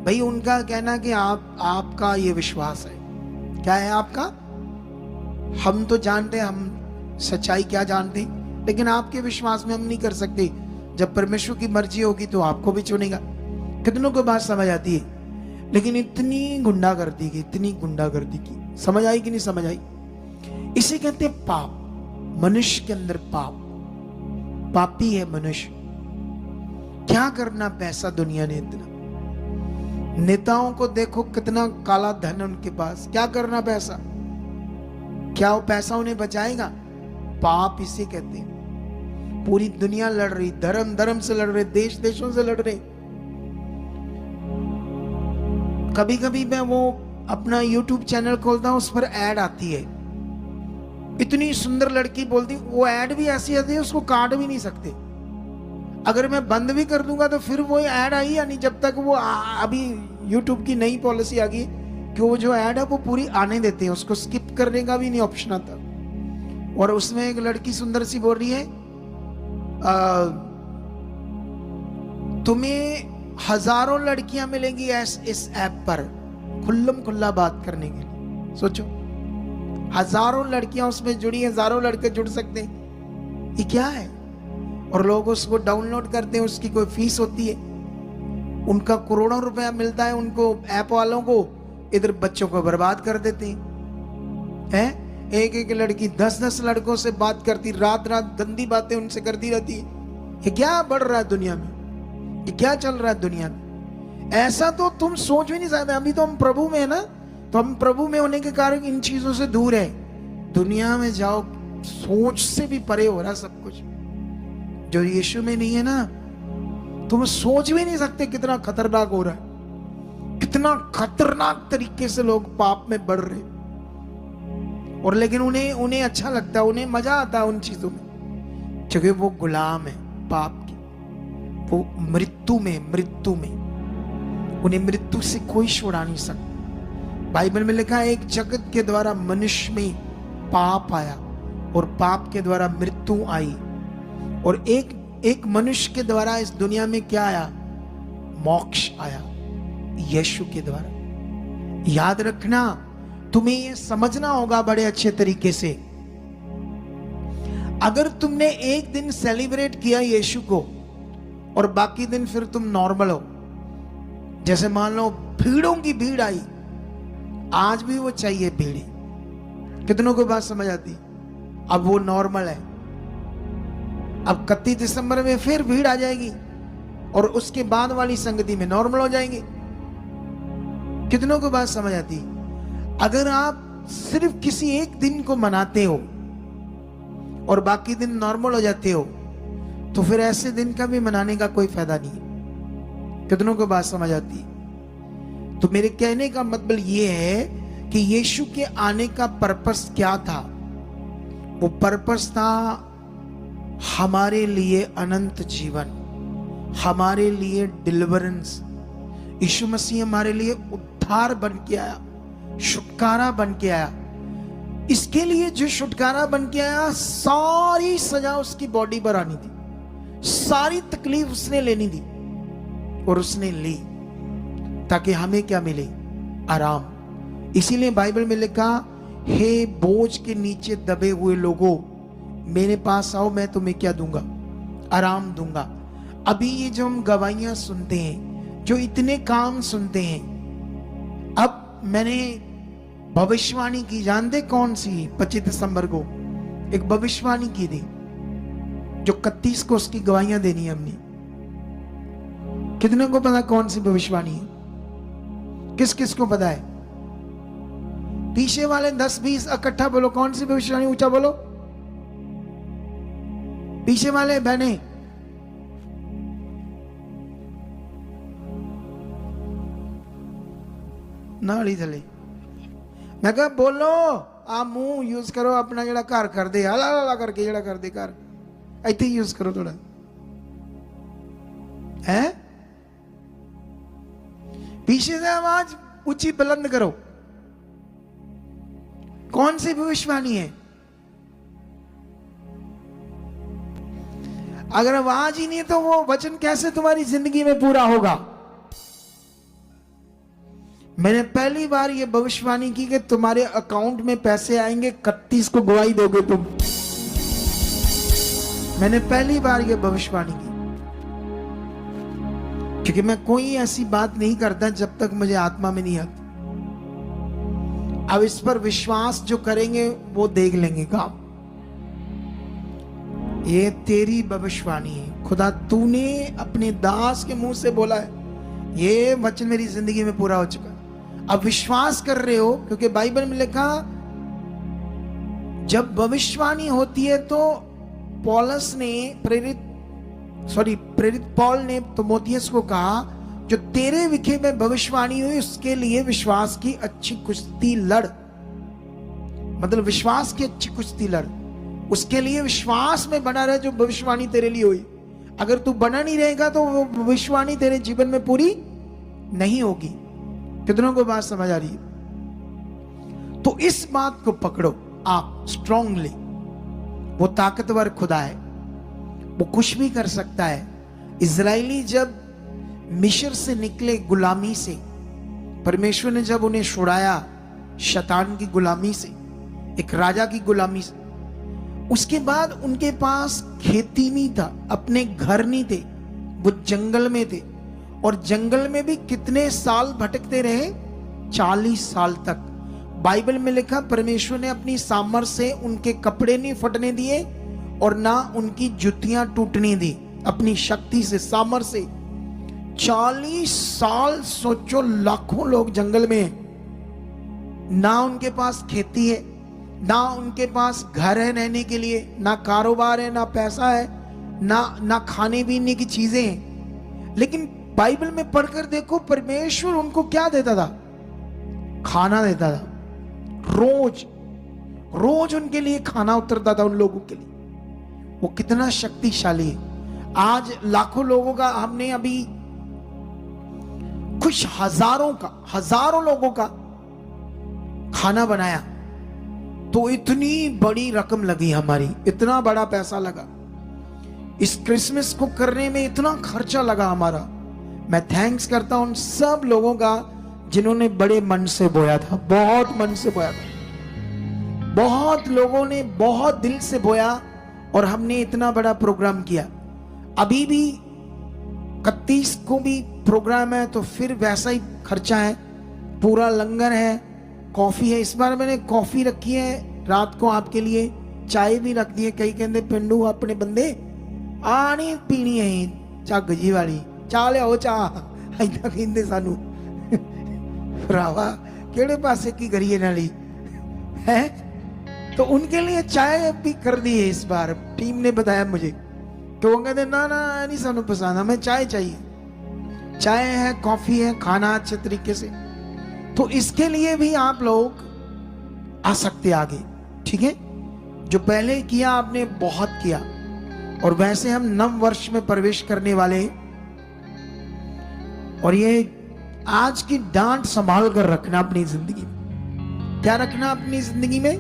भाई उनका कहना कि आपका ये विश्वास है। क्या है आपका? हम तो जानते हैं, हम सच्चाई क्या जानते हैं, लेकिन आपके विश्वास में हम नहीं कर सकते। जब परमेश्वर की मर्जी होगी तो आपको भी चुनेगा। कितनों को बात समझ आती है, लेकिन इतनी गुंडागर्दी की, इतनी गुंडागर्दी की, समझ आई कि नहीं समझ आई? इसे कहते हैं पाप। मनुष्य के अंदर पाप, पापी है मनुष्य। क्या करना पैसा दुनिया ने इतना, नेताओं को देखो कितना काला धन उनके पास, क्या करना पैसा? क्या वो पैसा उन्हें बचाएगा? पाप इसे कहते हैं। पूरी दुनिया लड़ रही, धर्म से लड़ रहे, देश देशों से लड़ रहे। कभी कभी मैं वो अपना YouTube चैनल खोलता हूं, उस पर ऐड आती है, इतनी सुंदर लड़की बोलती, वो ऐड भी ऐसी आती है उसको काट भी नहीं सकते। अगर मैं बंद भी कर दूंगा तो फिर वो ऐड आई, यानी जब तक वो अभी YouTube की नई पॉलिसी आ गई कि वो जो ऐड है वो पूरी आने देते हैं, उसको स्किप करने का भी नहीं ऑप्शन आता। और उसमें एक लड़की सुंदर सी बोल रही है, तुम्हें हजारों लड़कियां मिलेंगी इस ऐप पर खुल्लम खुल्ला बात करने के लिए। सोचो, हजारों लड़कियां उसमें जुड़ी, हजारों लड़के जुड़ सकते हैं। ये क्या है? और लोग उसको डाउनलोड करते हैं, उसकी कोई फीस होती है, उनका करोड़ों रुपया मिलता है उनको, ऐप वालों को। इधर बच्चों को बर्बाद कर देते हैं। एक एक लड़की 10-10 लड़कों से बात करती, रात रात गंदी बातें उनसे करती रहती है। ये क्या बढ़ रहा है दुनिया में? ये क्या चल रहा है दुनिया में? ऐसा तो तुम सोच भी नहीं सकते। अभी तो हम प्रभु में है ना, तो हम प्रभु में होने के कारण इन चीजों से दूर है। दुनिया में जाओ, सोच से भी परे हो रहा सब कुछ। जो यीशु में नहीं है ना, तुम सोच भी नहीं सकते कितना खतरनाक हो रहा है, कितना खतरनाक तरीके से लोग पाप में बढ़ रहे। और लेकिन उन्हें अच्छा लगता है, उन्हें मजा आता है उन चीजों में, क्योंकि वो गुलाम है पाप के। वो मृत्यु में उन्हें मृत्यु से कोई छुड़ा नहीं सकता। बाइबल में लिखा है, एक जगत के द्वारा मनुष्य में पाप आया और पाप के द्वारा मृत्यु आई, और एक मनुष्य के द्वारा इस दुनिया में क्या आया? मोक्ष आया, यीशु के द्वारा। याद रखना, तुम्हें ये समझना होगा बड़े अच्छे तरीके से। अगर तुमने एक दिन सेलिब्रेट किया यीशु को और बाकी दिन फिर तुम नॉर्मल हो, जैसे मान लो भीड़ों की भीड़ आई, आज भी वो चाहिए भीड़। कितनों को बात समझ आती? अब वो नॉर्मल है। अब 31 दिसंबर में फिर भीड़ आ जाएगी और उसके बाद वाली संगति में नॉर्मल हो जाएंगे। कितनों को बात समझ आती? अगर आप सिर्फ किसी एक दिन को मनाते हो और बाकी दिन नॉर्मल हो जाते हो, तो फिर ऐसे दिन का भी मनाने का कोई फायदा नहीं है। कितनों को बात समझ आती? तो मेरे कहने का मतलब यह है कि यीशु के आने का पर्पस क्या था? वो पर्पस था हमारे लिए अनंत जीवन, हमारे लिए डिलीवरेंस। यीशु मसीह हमारे लिए उद्धार बन के आया, छुटकारा बन के आया। इसके लिए जो छुटकारा बन के आया, सारी सजा उसकी बॉडी पर आनी थी, सारी तकलीफ उसने लेनी थी और उसने ली, ताकि हमें क्या मिले? आराम। इसीलिए बाइबल में लिखा, हे बोझ के नीचे दबे हुए लोगों, मेरे पास आओ, मैं तुम्हें क्या दूंगा? आराम दूंगा। अभी ये जो हम गवाहियां सुनते हैं, जो इतने काम सुनते हैं, अब मैंने भविष्यवाणी की, जानते कौन सी? 25 दिसंबर को एक भविष्यवाणी की थी, जो 31 को उसकी गवाहियां देनी है हमने। कितने को पता कौन सी भविष्यवाणी है? किस किस को पता है? पीछे वाले 10-20 इकट्ठा बोलो, कौन सी भविष्यवाणी? ऊंचा बोलो, पीछे वाले बहने। नाली थले मैं कहा बोलो, आप मुंह यूज करो अपना, जड़ा घर कर दे हला करके, जड़ा कर दे घर इतने यूज करो थोड़ा है। पीछे से आवाज ऊंची बुलंद करो। कौन सी भविष्यवाणी है? अगर आवाज ही नहीं तो वो वचन कैसे तुम्हारी जिंदगी में पूरा होगा? मैंने पहली बार ये भविष्यवाणी की कि तुम्हारे अकाउंट में पैसे आएंगे, 31 को गवाही दोगे तुम। मैंने पहली बार ये भविष्यवाणी की, क्योंकि मैं कोई ऐसी बात नहीं करता जब तक मुझे आत्मा में नहीं आती। अब इस पर विश्वास जो करेंगे वो देख लेंगे काम। ये तेरी भविष्यवाणी है, खुदा तूने अपने दास के मुंह से बोला है, ये वचन मेरी जिंदगी में पूरा हो चुका। अब विश्वास कर रहे हो, क्योंकि बाइबल में लिखा, जब भविष्यवाणी होती है तो प्रेरित पॉल ने तिमोथियस को कहा, जो तेरे विखे में भविष्यवाणी हुई उसके लिए विश्वास की अच्छी कुश्ती लड़। मतलब विश्वास की अच्छी कुश्ती लड़, उसके लिए विश्वास में बना रहे जो भविष्यवाणी तेरे लिए हुई। अगर तू बना नहीं रहेगा तो वो भविष्यवाणी तेरे जीवन में पूरी नहीं होगी। कितनों को बात समझ आ रही है? तो इस बात को पकड़ो आप स्ट्रांगली। वो ताकतवर खुदा है, वो कुछ भी कर सकता है। इजरायली जब मिस्र से निकले गुलामी से, परमेश्वर ने जब उन्हें छुड़ाया शैतान की गुलामी से, एक राजा की गुलामी से। उसके बाद उनके पास खेती नहीं था, अपने घर नहीं थे, वो जंगल में थे। और जंगल में भी कितने साल भटकते रहे? 40 साल तक। बाइबल में लिखा परमेश्वर ने अपनी सामर्थ से उनके कपड़े नहीं फटने दिए और ना उनकी जुतियां टूटने दी, अपनी शक्ति से, सामर्थ से। 40 साल सोचो, लाखों लोग जंगल में हैं, ना उनके पास खेती है, ना उनके पास घर है रहने के लिए, ना कारोबार है, ना पैसा है, ना खाने पीने की चीजें हैं। लेकिन बाइबल में पढ़कर देखो, परमेश्वर उनको क्या देता था? खाना देता था। रोज रोज उनके लिए खाना उतरता था उन लोगों के लिए। वो कितना शक्तिशाली है। आज लाखों लोगों का, हमने अभी कुछ हजारों लोगों का खाना बनाया, तो इतनी बड़ी रकम लगी हमारी, इतना बड़ा पैसा लगा। इस क्रिसमस को करने में इतना खर्चा लगा हमारा। मैं थैंक्स करता हूं उन सब लोगों का जिन्होंने बड़े मन से बोया था, बहुत मन से बोया था। बहुत लोगों ने बहुत दिल से बोया और हमने इतना बड़ा प्रोग्राम किया। अभी भी 31 को भी प्रोग्राम है, तो फिर वैसा ही खर्चा है, पूरा लंगर है, कॉफी है। इस बार मैंने कॉफी रखी है रात को आपके लिए, चाय भी रख दी है। कई कहते पिंडू अपने बंदे आनी पीनी है झग जी वाली चाह लियाओ, चाह ऐसा कहते सानू। भरावा केड़े पासे की करिए नाली है, तो उनके लिए चाय भी कर दी है इस बार। टीम ने बताया मुझे, तो वो कहते ना नहीं सानू पसंद, हमें चाय चाहिए। चाय है, कॉफी है, खाना अच्छे तरीके से। तो इसके लिए भी आप लोग आ सकते आगे, ठीक है? जो पहले किया आपने बहुत किया। और वैसे हम नव वर्ष में प्रवेश करने वाले, और ये आज की डांट संभाल कर रखना अपनी जिंदगी में। क्या रखना अपनी जिंदगी में?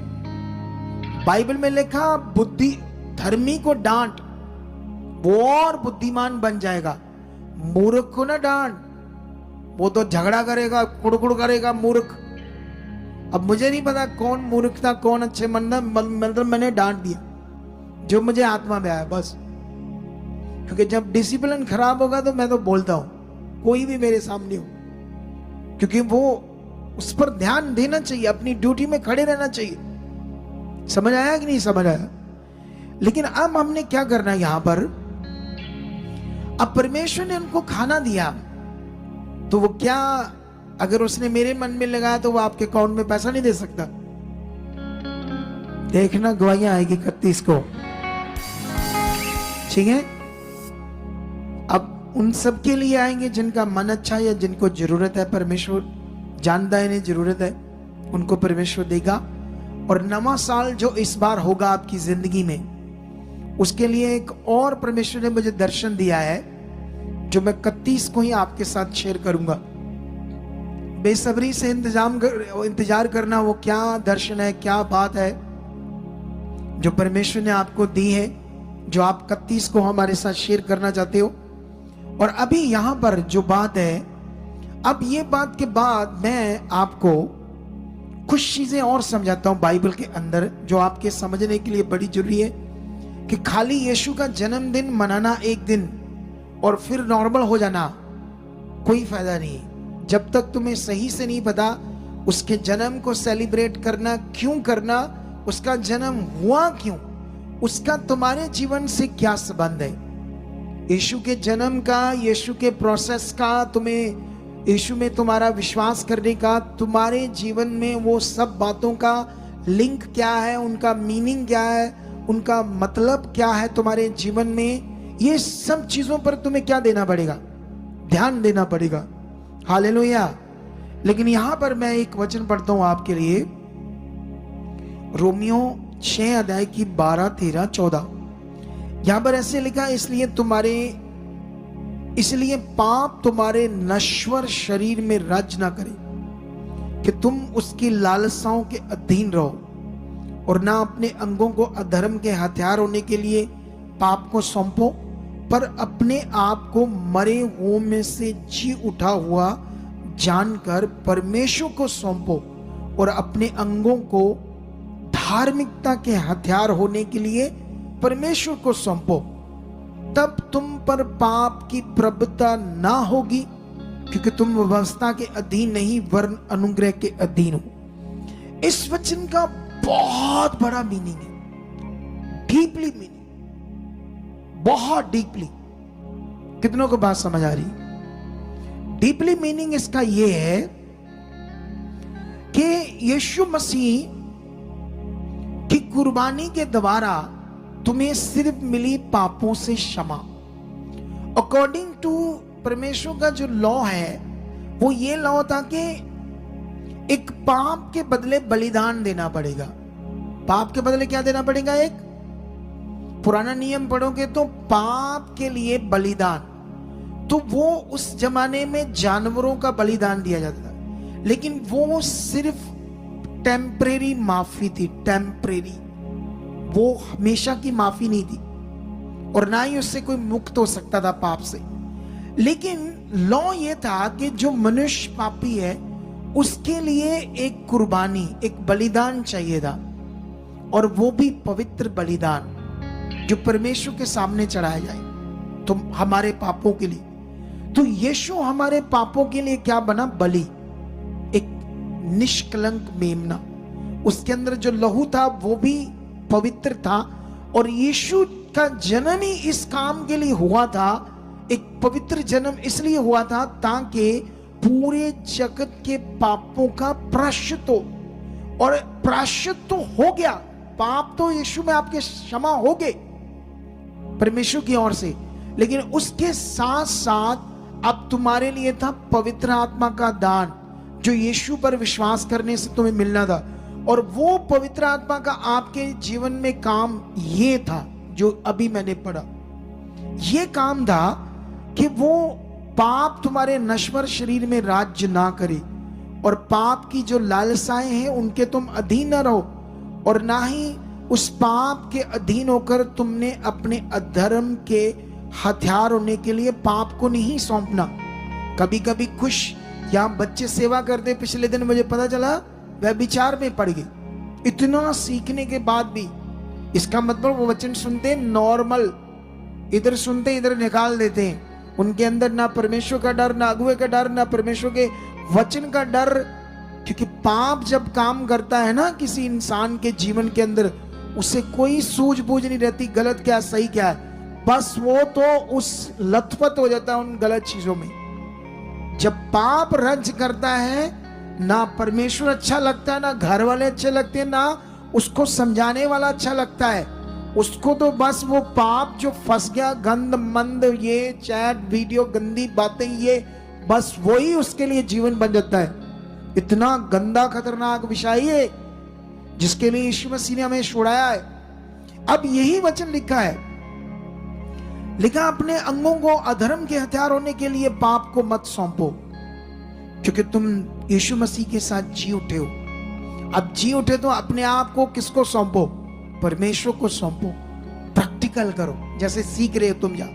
बाइबल में लिखा, बुद्धि धर्मी को डांट, वो और बुद्धिमान बन जाएगा। मूर्ख को ना डांट, वो तो झगड़ा करेगा, कुड़कुड़ करेगा, मूर्ख। अब मुझे नहीं पता कौन मूर्ख था, कौन अच्छे मन था, मतलब मैंने डांट दिया जो मुझे आत्मा में आया बस। क्योंकि जब डिसिप्लिन खराब होगा तो मैं तो बोलता हूं, कोई भी मेरे सामने हो, क्योंकि वो उस पर ध्यान देना चाहिए, अपनी ड्यूटी में खड़े रहना चाहिए। समझ आया कि नहीं समझ आया? लेकिन अब हमने क्या करना है यहां पर? अब परमेश्वर ने उनको खाना दिया, तो वो क्या, अगर उसने मेरे मन में लगाया तो वो आपके अकाउंट में पैसा नहीं दे सकता? देखना गवाहियां आएगी 31 को, ठीक है? अब उन सब के लिए आएंगे जिनका मन अच्छा है या जिनको जरूरत है, परमेश्वर जानता है इन्हें जरूरत है, उनको परमेश्वर देगा। और नवा साल जो इस बार होगा आपकी जिंदगी में, उसके लिए एक और परमेश्वर ने मुझे दर्शन दिया है, जो मैं 31 को ही आपके साथ शेयर करूंगा। बेसब्री से इंतजार करना, वो क्या दर्शन है, क्या बात है जो परमेश्वर ने आपको दी है, जो आप 31 को हमारे साथ शेयर करना चाहते हो। और अभी यहां पर जो बात है, अब ये बात के बाद मैं आपको कुछ चीजें और समझाता हूं बाइबल के अंदर, जो आपके समझने के लिए बड़ी जरूरी है। कि खाली यीशु का जन्मदिन मनाना एक दिन और फिर नॉर्मल हो जाना कोई फायदा नहीं। जब तक तुम्हें सही से नहीं पता उसके जन्म को सेलिब्रेट करना क्यों करना, उसका जन्म हुआ क्यों, उसका तुम्हारे जीवन से क्या संबंध है, यीशु के जन्म का, यीशु के प्रोसेस का, तुम्हें यीशु में तुम्हारा विश्वास करने का, तुम्हारे जीवन में वो सब बातों का लिंक क्या है, उनका मीनिंग क्या है, उनका मतलब क्या है तुम्हारे जीवन में, ये सब चीजों पर तुम्हें क्या देना पड़ेगा? ध्यान देना पड़ेगा। हालेलुया। लेकिन यहां पर मैं एक वचन पढ़ता हूं आपके लिए, रोमियो 6 अध्याय की 12, 13, 14। यहां पर ऐसे लिखा, इसलिए पाप तुम्हारे नश्वर शरीर में राज ना करे कि तुम उसकी लालसाओं के अधीन रहो, और ना अपने अंगों को अधर्म के हथियार होने के लिए पाप को सौंपो, पर अपने आप को मरे हुओं में से जी उठा हुआ जानकर परमेश्वर को सौंपो, और अपने अंगों को धार्मिकता के हथियार होने के लिए परमेश्वर को सौंपो, तब तुम पर पाप की प्रबलता ना होगी, क्योंकि तुम व्यवस्था के अधीन नहीं वरन अनुग्रह के अधीन हो। इस वचन का बहुत बड़ा मीनिंग है, डीपली मीनिंग, बहुत डीपली। कितनों को बात समझ आ रही? डीपली मीनिंग इसका यह है कि यीशु मसीह की कुर्बानी के द्वारा तुम्हें सिर्फ मिली पापों से क्षमा। अकॉर्डिंग टू परमेश्वर का जो लॉ है वो ये लॉ था कि एक पाप के बदले बलिदान देना पड़ेगा। पाप के बदले क्या देना पड़ेगा? एक पुराना नियम पढ़ोगे तो पाप के लिए बलिदान, तो वो उस जमाने में जानवरों का बलिदान दिया जाता था, लेकिन वो सिर्फ टेम्परेरी माफी थी, टेम्परेरी। वो हमेशा की माफी नहीं थी और ना ही उससे कोई मुक्त हो सकता था पाप से। लेकिन लॉ ये था कि जो मनुष्य पापी है उसके लिए एक कुर्बानी, एक बलिदान चाहिए था, और वो भी पवित्र बलिदान जो परमेश्वर के सामने चढ़ाया जाए तो हमारे पापों के लिए। तो यीशु हमारे पापों के लिए क्या बना? बलि, एक निष्कलंक मेमना। उसके अंदर जो लहू था वो भी पवित्र था, और यीशु का जन्म ही इस काम के लिए हुआ था। एक पवित्र जन्म इसलिए हुआ था ताकि पूरे जगत के पापों का प्रायश्चित हो, और प्रायश्चित तो हो गया, पाप तो यीशु में आपके क्षमा हो गए परमेश्वर की ओर से, लेकिन उसके साथ साथ अब तुम्हारे लिए था पवित्र आत्मा का दान, जो यीशु पर विश्वास करने से तुम्हें मिलना था। और वो पवित्र आत्मा का आपके जीवन में काम ये था जो अभी मैंने पढ़ा। ये काम था कि वो पाप तुम्हारे नश्वर शरीर में राज्य ना करे, और पाप की जो लालसाएं हैं उनके तुम अधीन न रहो, और ना ही उस पाप के अधीन होकर तुमने अपने अधर्म के हथियार होने के लिए पाप को नहीं सौंपना। कभी कभी खुश यहाँ बच्चे सेवा करते, पिछले दिन मुझे पता चला वह विचार में पड़ गई। इतना सीखने के बाद भी, इसका मतलब वो वचन सुनते नॉर्मल, इधर सुनते इधर निकाल देते हैं। उनके अंदर ना परमेश्वर का डर, ना अगुवे का डर, ना परमेश्वर के वचन का डर। क्योंकि पाप जब काम करता है ना किसी इंसान के जीवन के अंदर, उसे कोई सूझबूझ नहीं रहती गलत क्या सही क्या है, बस वो तो उस लथपथ हो जाता है उन गलत चीजों में। जब पाप रज करता है, ना परमेश्वर अच्छा लगता है, ना घर वाले अच्छे लगते हैं, ना उसको समझाने वाला अच्छा लगता है। उसको तो बस वो पाप जो फंस गया, गंद मंद, ये चैट वीडियो, गंदी बातें, ये बस वही उसके लिए जीवन बन जाता है। इतना गंदा खतरनाक विषय है जिसके लिए यीशु मसीह ने हमें छुड़ाया है। अब यही वचन लिखा है, लिखा अपने अंगों को अधर्म के हथियार होने के लिए पाप को मत सौंपो, क्योंकि तुम यीशु मसीह के साथ जी उठे हो। अब जी उठे तो अपने आप को किसको सौंपो? परमेश्वर को सौंपो। प्रैक्टिकल करो, जैसे सीख रहे हो तुम। जा,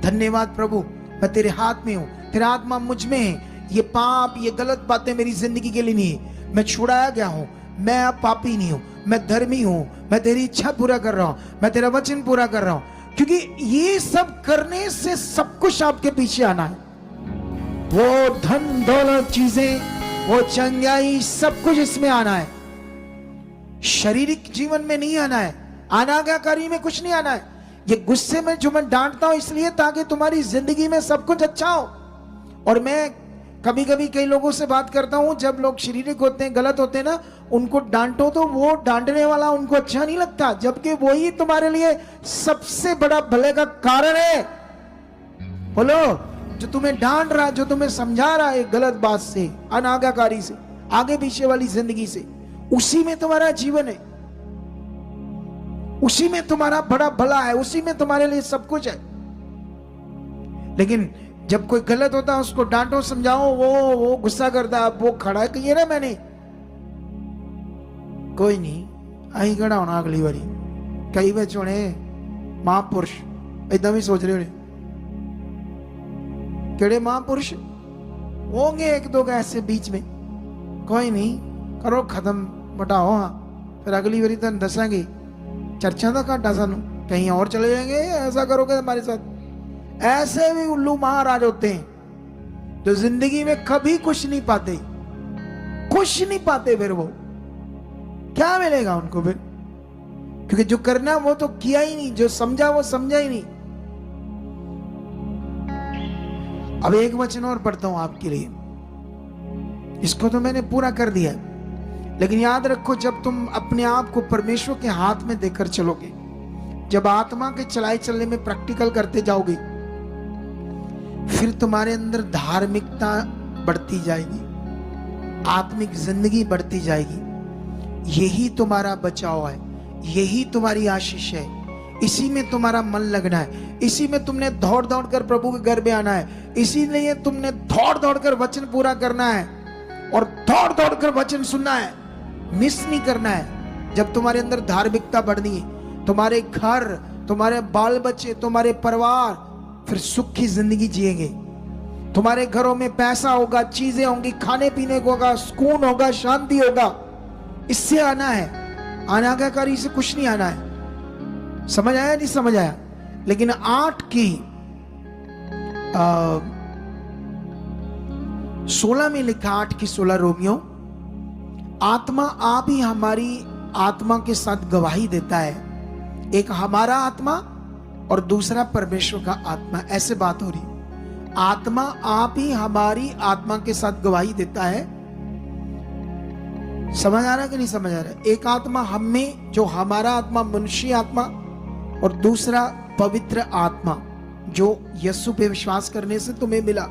धन्यवाद प्रभु, मैं तेरे हाथ में हूं, तेरा आत्मा मुझ में है। ये पाप, ये गलत बातें मेरी जिंदगी के लिए नहीं है। मैं छुड़ाया गया हूं, मैं अब पापी नहीं हूं, मैं धर्मी हूं, मैं तेरी इच्छा पूरा कर रहा हूं, मैं तेरा वचन पूरा कर रहा हूं। क्योंकि ये सब करने से सब कुछ आपके पीछे आना है। वो धन दौलत चीजें, वो चंगाई, सब कुछ इसमें आना है। शारीरिक जीवन में नहीं आना है, अनाज्ञाकारी में कुछ नहीं आना है। ये गुस्से में जो मैं डांटता हूं इसलिए ताकि तुम्हारी जिंदगी में सब कुछ अच्छा हो। और मैं कभी कभी कई लोगों से बात करता हूं, जब लोग शारीरिक होते हैं, गलत होते हैं ना, उनको डांटो तो वो डांटने वाला उनको अच्छा नहीं लगता, जबकि वही तुम्हारे लिए सबसे बड़ा भले का कारण है। बोलो, जो तुम्हें डांट रहा, जो तुम्हें समझा रहा है गलत बात से, अनाज्ञाकारी से, आगे पीछे वाली जिंदगी से, उसी में तुम्हारा जीवन है, उसी में तुम्हारा बड़ा भला है, उसी में तुम्हारे लिए सब कुछ है। लेकिन जब कोई गलत होता है उसको डांटो, समझाओ, वो गुस्सा करता है, वो खड़ा किए ना मैंने, कोई नहीं आई खड़ा होना अगली बारी। कई बच्चे होने महापुरुष इदा भी सोच रहे होने, केड़े महापुरुष होंगे एक दो ऐसे बीच में, कोई नहीं, करो खत्म, बटाओ। हाँ, फिर अगली बारी तेन दसांगे चर्चा का घाटा सानू, कहीं और चले जाएंगे, ऐसा करोगे हमारे साथ। ऐसे भी उल्लू महाराज होते हैं जो जिंदगी में कभी कुछ नहीं पाते, कुछ नहीं पाते। फिर वो क्या मिलेगा उनको फिर, क्योंकि जो करना वो तो किया ही नहीं, जो समझा वो समझा ही नहीं। अब एक वचन और पढ़ता हूं आपके लिए, इसको तो मैंने पूरा कर दिया है, लेकिन याद रखो जब तुम अपने आप को परमेश्वर के हाथ में देकर चलोगे, जब आत्मा के चलाए चलने में प्रैक्टिकल करते जाओगे, फिर तुम्हारे अंदर धार्मिकता बढ़ती जाएगी, आत्मिक जिंदगी बढ़ती जाएगी। यही तुम्हारा बचाव है, यही तुम्हारी आशीष है, इसी में तुम्हारा मन लगना है, इसी में तुमने दौड़ दौड़ कर प्रभु के घर में आना है, इसीलिए तुमने दौड़ दौड़ कर वचन पूरा करना है और दौड़ दौड़ कर वचन सुनना है, मिस नहीं करना है। जब तुम्हारे अंदर धार्मिकता बढ़नी है, तुम्हारे घर, तुम्हारे बाल बच्चे, तुम्हारे परिवार फिर सुख की जिंदगी जिएंगे। तुम्हारे घरों में पैसा होगा, चीजें होंगी, खाने पीने को होगा, सुकून होगा, शांति होगा। इससे आना है, अनागाकारी से कुछ नहीं आना है। समझ आया नहीं समझ आया? लेकिन 8 की 16 में लिखा, 8 की 16 रोमियो, आत्मा आप ही हमारी आत्मा के साथ गवाही देता है, एक हमारा आत्मा और दूसरा परमेश्वर का आत्मा। ऐसे बात हो रही, आत्मा आप ही हमारी आत्मा के साथ गवाही देता है। समझ आ रहा है कि नहीं समझ आ रहा है? एक आत्मा हम में, जो हमारा आत्मा मनुष्य आत्मा, और दूसरा पवित्र आत्मा जो यीशु पे विश्वास करने से तुम्हें मिला।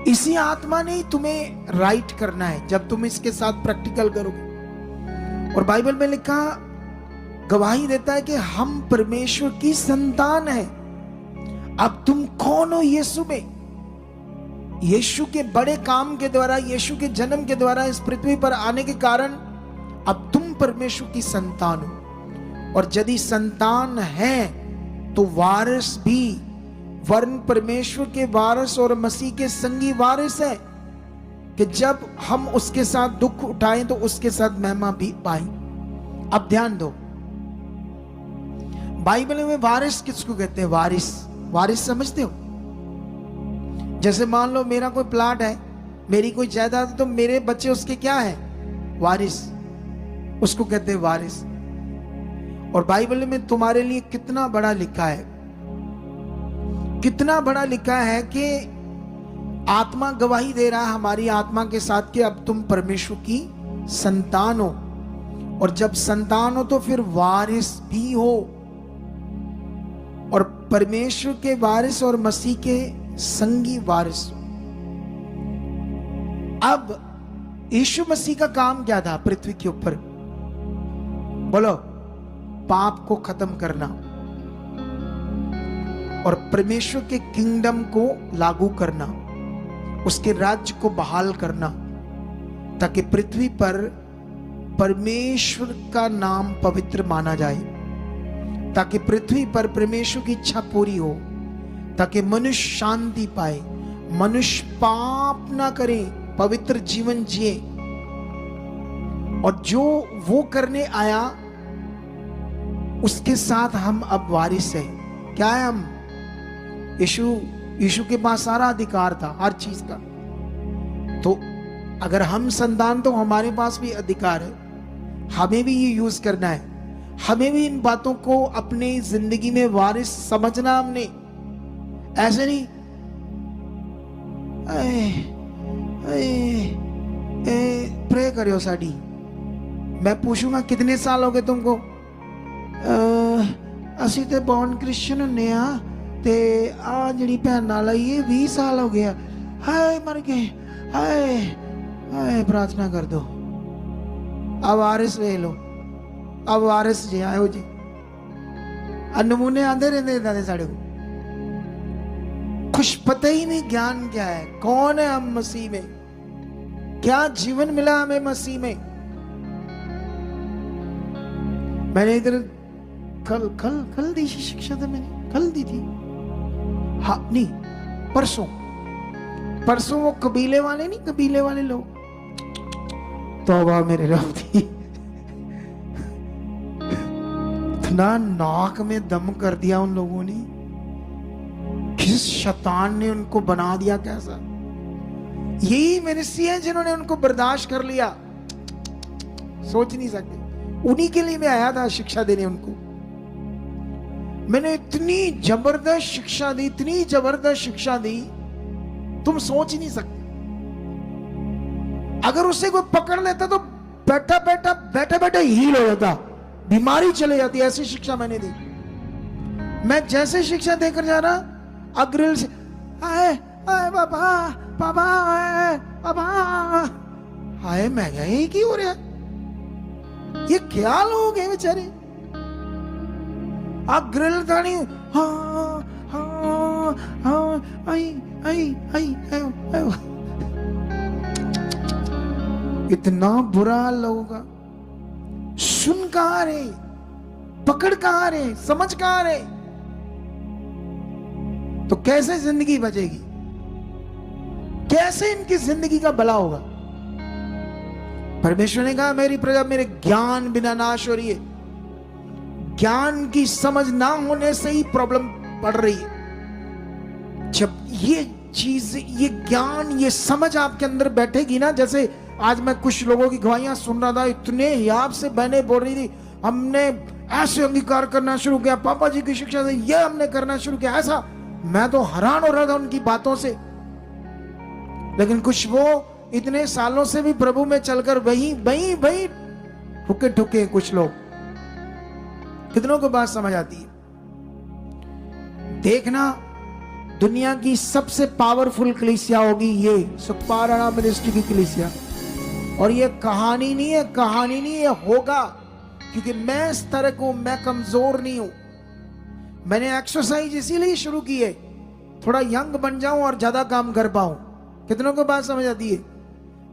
इसी आत्मा ने तुम्हें राइट करना है जब तुम इसके साथ प्रैक्टिकल करोगे। और बाइबल में लिखा, गवाही देता है कि हम परमेश्वर की संतान हैं। अब तुम कौन हो यीशु में? यीशु के बड़े काम के द्वारा, यीशु के जन्म के द्वारा इस पृथ्वी पर आने के कारण अब तुम परमेश्वर की संतान हो। और यदि संतान है तो वारिस भी, वरन परमेश्वर के वारिस और मसीह के संगी वारिस है, कि जब हम उसके साथ दुख उठाएं तो उसके साथ महिमा भी पाएं। अब ध्यान दो, बाइबल में वारिस किसको कहते हैं? वारिस, वारिस समझते हो? जैसे मान लो मेरा कोई प्लाट है, मेरी कोई जायदाद है, तो मेरे बच्चे उसके क्या है? वारिस, उसको कहते हैं वारिस। और बाइबल में तुम्हारे लिए कितना बड़ा लिखा है, कितना बड़ा लिखा है कि आत्मा गवाही दे रहा है हमारी आत्मा के साथ कि अब तुम परमेश्वर की संतान हो। और जब संतान हो तो फिर वारिस भी हो, और परमेश्वर के वारिस और मसीह के संगी वारिस। अब यीशु मसीह का काम क्या था पृथ्वी के ऊपर? बोलो, पाप को खत्म करना और परमेश्वर के किंगडम को लागू करना, उसके राज्य को बहाल करना, ताकि पृथ्वी पर परमेश्वर का नाम पवित्र माना जाए, ताकि पृथ्वी पर परमेश्वर की इच्छा पूरी हो, ताकि मनुष्य शांति पाए, मनुष्य पाप ना करे, पवित्र जीवन जिए। और जो वो करने आया उसके साथ हम अब वारिस हैं। क्या है हम? यीशु के पास सारा अधिकार था हर चीज का। तो अगर हम संतान, तो हमारे पास भी अधिकार है, हमें भी ये यूज करना है। हमें भी इन बातों को अपनी जिंदगी में वारिस समझना। हमने ऐसे नहीं प्रे करियो साड़ी, मैं पूछूंगा कितने साल हो गए तुमको? ਅਸੀਂ ਤੇ ਬੌਰਨ ਕ੍ਰਿਸਚਨ ਹੁੰਨੇ ਆ, ਤੇ ਆ ਜਿਹੜੀ ਭੈਣ ਨਾਲ ਆਈ ਇਹ 20 ਸਾਲ ਹੋ ਗਿਆ। ਹਾਏ ਮਰ ਗਏ, ਹਾਏ ਹਾਏ, प्रार्थना कर दो। अब वारिस वे लो, अब वारिस जे आयो जी, नमूने आंदे रहंदे इदां दे साडे को। कुछ पता ही नहीं ज्ञान क्या है, कौन है हम मसीह में, क्या जीवन मिला हमें मसीह में। मैंने इधर कल दी शिक्षा था, मैंने कल दी थी, हाँ नहीं परसों वो कबीले वाले नहीं, कबीले वाले लोग, तौबा मेरे रब दी इतना नाक में दम कर दिया उन लोगों ने, किस शैतान ने उनको बना दिया कैसा। यही मिनिस्ट्री है जिन्होंने उनको बर्दाश्त कर लिया, सोच नहीं सकते। उन्हीं के लिए मैं आया था शिक्षा देने उनको। मैंने इतनी जबरदस्त शिक्षा दी, इतनी जबरदस्त शिक्षा दी, तुम सोच ही नहीं सकते। अगर उसे कोई पकड़ लेता तो बैठा बैठा हील हो जाता, बीमारी चले जाती। ऐसी शिक्षा मैंने दी। मैं जैसे शिक्षा देकर जा रहा, अग्रिल से आए आए बाबा बाबा आए बाबा आए, मैं यही की हो रहा, ये क्या लोग हैं बेचारे। अग्रिल था नहीं, हाँ हाँ हाँ आई आई आई आई। इतना बुरा लोगों का। सुन कहां रहे, पकड़ कहां रहे, समझ कहां रहे, तो कैसे जिंदगी बचेगी, कैसे इनकी जिंदगी का भला होगा। परमेश्वर ने कहा मेरी प्रजा मेरे ज्ञान बिना नाश हो रही है। ज्ञान की समझ ना होने से ही प्रॉब्लम पड़ रही है। जब ये चीज, ये ज्ञान, ये समझ आपके अंदर बैठेगी ना, जैसे आज मैं कुछ लोगों की गवाहियां सुन रहा था, इतने हियाब से बहने बोल रही थी, हमने ऐसे अंगीकार करना शुरू किया, पापा जी की शिक्षा से ये हमने करना शुरू किया, ऐसा। मैं तो हैरान हो रहा था उनकी बातों से। लेकिन कुछ वो इतने सालों से भी प्रभु में चलकर वही वही वही ठुके ठुके कुछ लोग। कितनों को बात समझ आती है? देखना, दुनिया की सबसे पावरफुल कलीसिया होगी ये सुखपाल राणा मिनिस्ट्री की कलीसिया। और ये कहानी नहीं है, कहानी नहीं है, होगा। क्योंकि मैं इस तरह को, मैं कमजोर नहीं हूं। मैंने एक्सरसाइज इसीलिए शुरू की है, थोड़ा यंग बन जाऊं और ज्यादा काम कर पाऊं। कितनों को बात समझ आती है?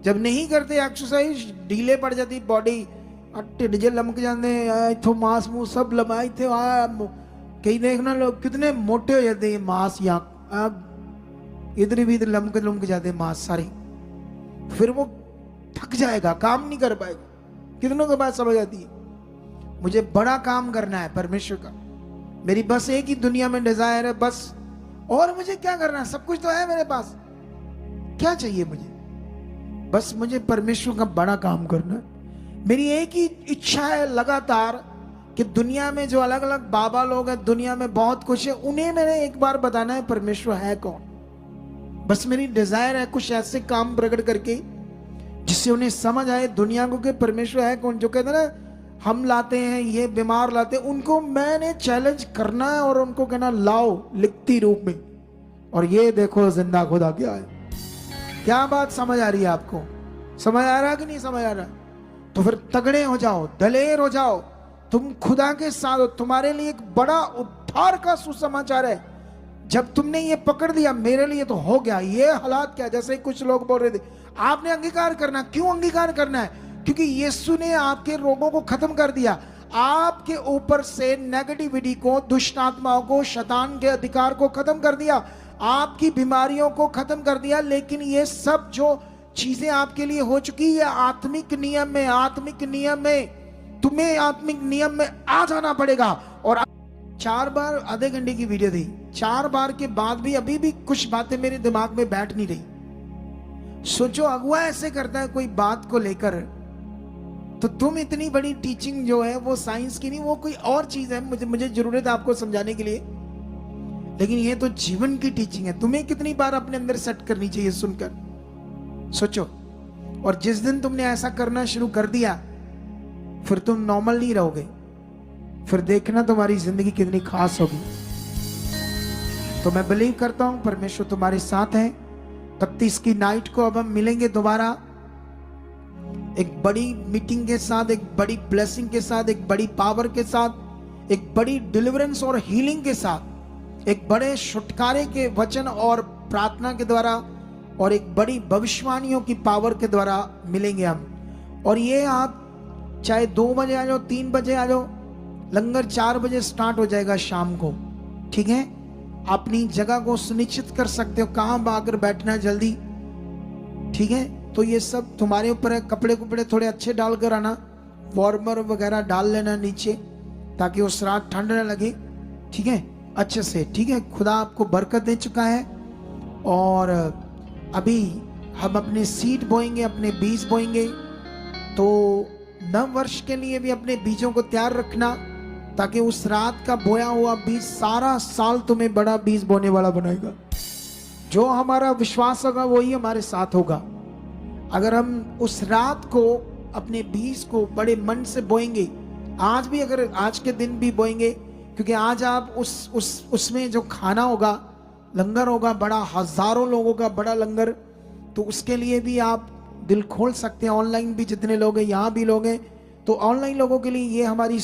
जब नहीं करते एक्सरसाइज, ढीले पड़ जाती बॉडी, ढिड जे लमक जाते, इथों मांस मुंह सब लमाई थे। कई देखना लोग कितने मोटे हो जाते हैं, मांस यहाँ इधर भी इधर लमक जाते मांस सारे, फिर वो थक जाएगा, काम नहीं कर पाएगा। कितनों को बात समझ आती है? मुझे बड़ा काम करना है परमेश्वर का। मेरी बस एक ही दुनिया में डिजायर है, बस। और मुझे क्या करना है? सब कुछ तो है मेरे पास, क्या चाहिए मुझे? बस मुझे परमेश्वर का बड़ा काम करना है। मेरी एक ही इच्छा है लगातार कि दुनिया में जो अलग अलग बाबा लोग हैं, दुनिया में बहुत कुछ है, उन्हें मैंने एक बार बताना है परमेश्वर है कौन। बस मेरी डिजायर है कुछ ऐसे काम प्रकट करके जिससे उन्हें समझ आए दुनिया को कि परमेश्वर है कौन। जो कहते हैं ना, हम लाते हैं, ये बीमार लाते हैं, उनको मैंने चैलेंज करना है और उनको कहना लाओ लिखती रूप में, और ये देखो जिंदा खुदा क्या है। क्या बात समझ आ रही है आपको? समझ आ रहा कि नहीं समझ आ रहा? तो फिर तगड़े हो जाओ, दलेर हो जाओ, तुम खुदा के साथ हो। तुम्हारे लिए एक बड़ा उद्धार का सुसमाचार है। जब तुमने ये पकड़ लिया, मेरे लिए तो हो गया। ये हालात क्या, जैसे कुछ लोग बोल रहे थे, आपने अंगीकार करना। क्यों अंगीकार करना है? क्योंकि यीशु ने आपके रोगों को खत्म कर दिया। आपके ऊपर से नेगेटिविटी को, दुष्ट आत्माओं को, शैतान के अधिकार को खत्म कर दिया, आपकी बीमारियों को खत्म कर दिया। लेकिन ये सब जो चीजें आपके लिए हो चुकी, ये आत्मिक नियम में, आत्मिक नियम में तुम्हें आत्मिक नियम में आ जाना पड़ेगा। और 4 बार आधे घंटे की वीडियो थी, 4 बार के बाद भी अभी भी कुछ बातें मेरे दिमाग में बैठ नहीं रही। सोचो, अगुआ ऐसे करता है कोई बात को लेकर, तो तुम इतनी बड़ी टीचिंग जो है वो साइंस की नहीं, वो कोई और चीज है। मुझे जरूरत है आपको समझाने के लिए, लेकिन ये तो जीवन की टीचिंग है। तुम्हें कितनी बार अपने अंदर सेट करनी चाहिए सुनकर, सोचो। और जिस दिन तुमने ऐसा करना शुरू कर दिया, फिर तुम नॉर्मल नहीं रहोगे। फिर देखना तुम्हारी जिंदगी कितनी खास होगी। तो मैं बिलीव करता हूं परमेश्वर तुम्हारे साथ है। 31 की नाइट को अब हम मिलेंगे दोबारा, एक बड़ी मीटिंग के साथ, एक बड़ी ब्लेसिंग के साथ, एक बड़ी पावर के साथ, एक बड़ी डिलीवरेंस और हीलिंग के साथ, एक बड़े छुटकारे के वचन और प्रार्थना के द्वारा, और एक बड़ी भविष्यवाणियों की पावर के द्वारा मिलेंगे हम। और ये आप चाहे 2 बजे आ जाओ, 3 बजे आ जाओ, लंगर 4 बजे स्टार्ट हो जाएगा शाम को, ठीक है? अपनी जगह को सुनिश्चित कर सकते हो, कहां आकर बैठना है जल्दी, ठीक है? तो ये सब तुम्हारे ऊपर है। कपड़े थोड़े अच्छे डालकर आना, वार्मर वगैरह डाल लेना नीचे, ताकि उस रात ठंड न लगे, ठीक है, अच्छे से, ठीक है। खुदा आपको बरकत दे चुका है और अभी हम अपने सीड बोएंगे, अपने बीज बोएंगे। तो नव वर्ष के लिए भी अपने बीजों को तैयार रखना, ताकि उस रात का बोया हुआ बीज सारा साल तुम्हें बड़ा बीज बोने वाला बनाएगा। जो हमारा विश्वास होगा वही हमारे साथ होगा। अगर हम उस रात को अपने बीज को बड़े मन से बोएंगे, आज भी, अगर आज के दिन भी बोएंगे, क्योंकि आज आप उसमें जो खाना होगा, लंगर होगा, बड़ा हजारों लोगों का बड़ा लंगर, तो उसके लिए भी आप दिल खोल सकते हैं। ऑनलाइन भी जितने लोग हैं, यहाँ भी लोग हैं, तो ऑनलाइन लोगों के लिए ये हमारी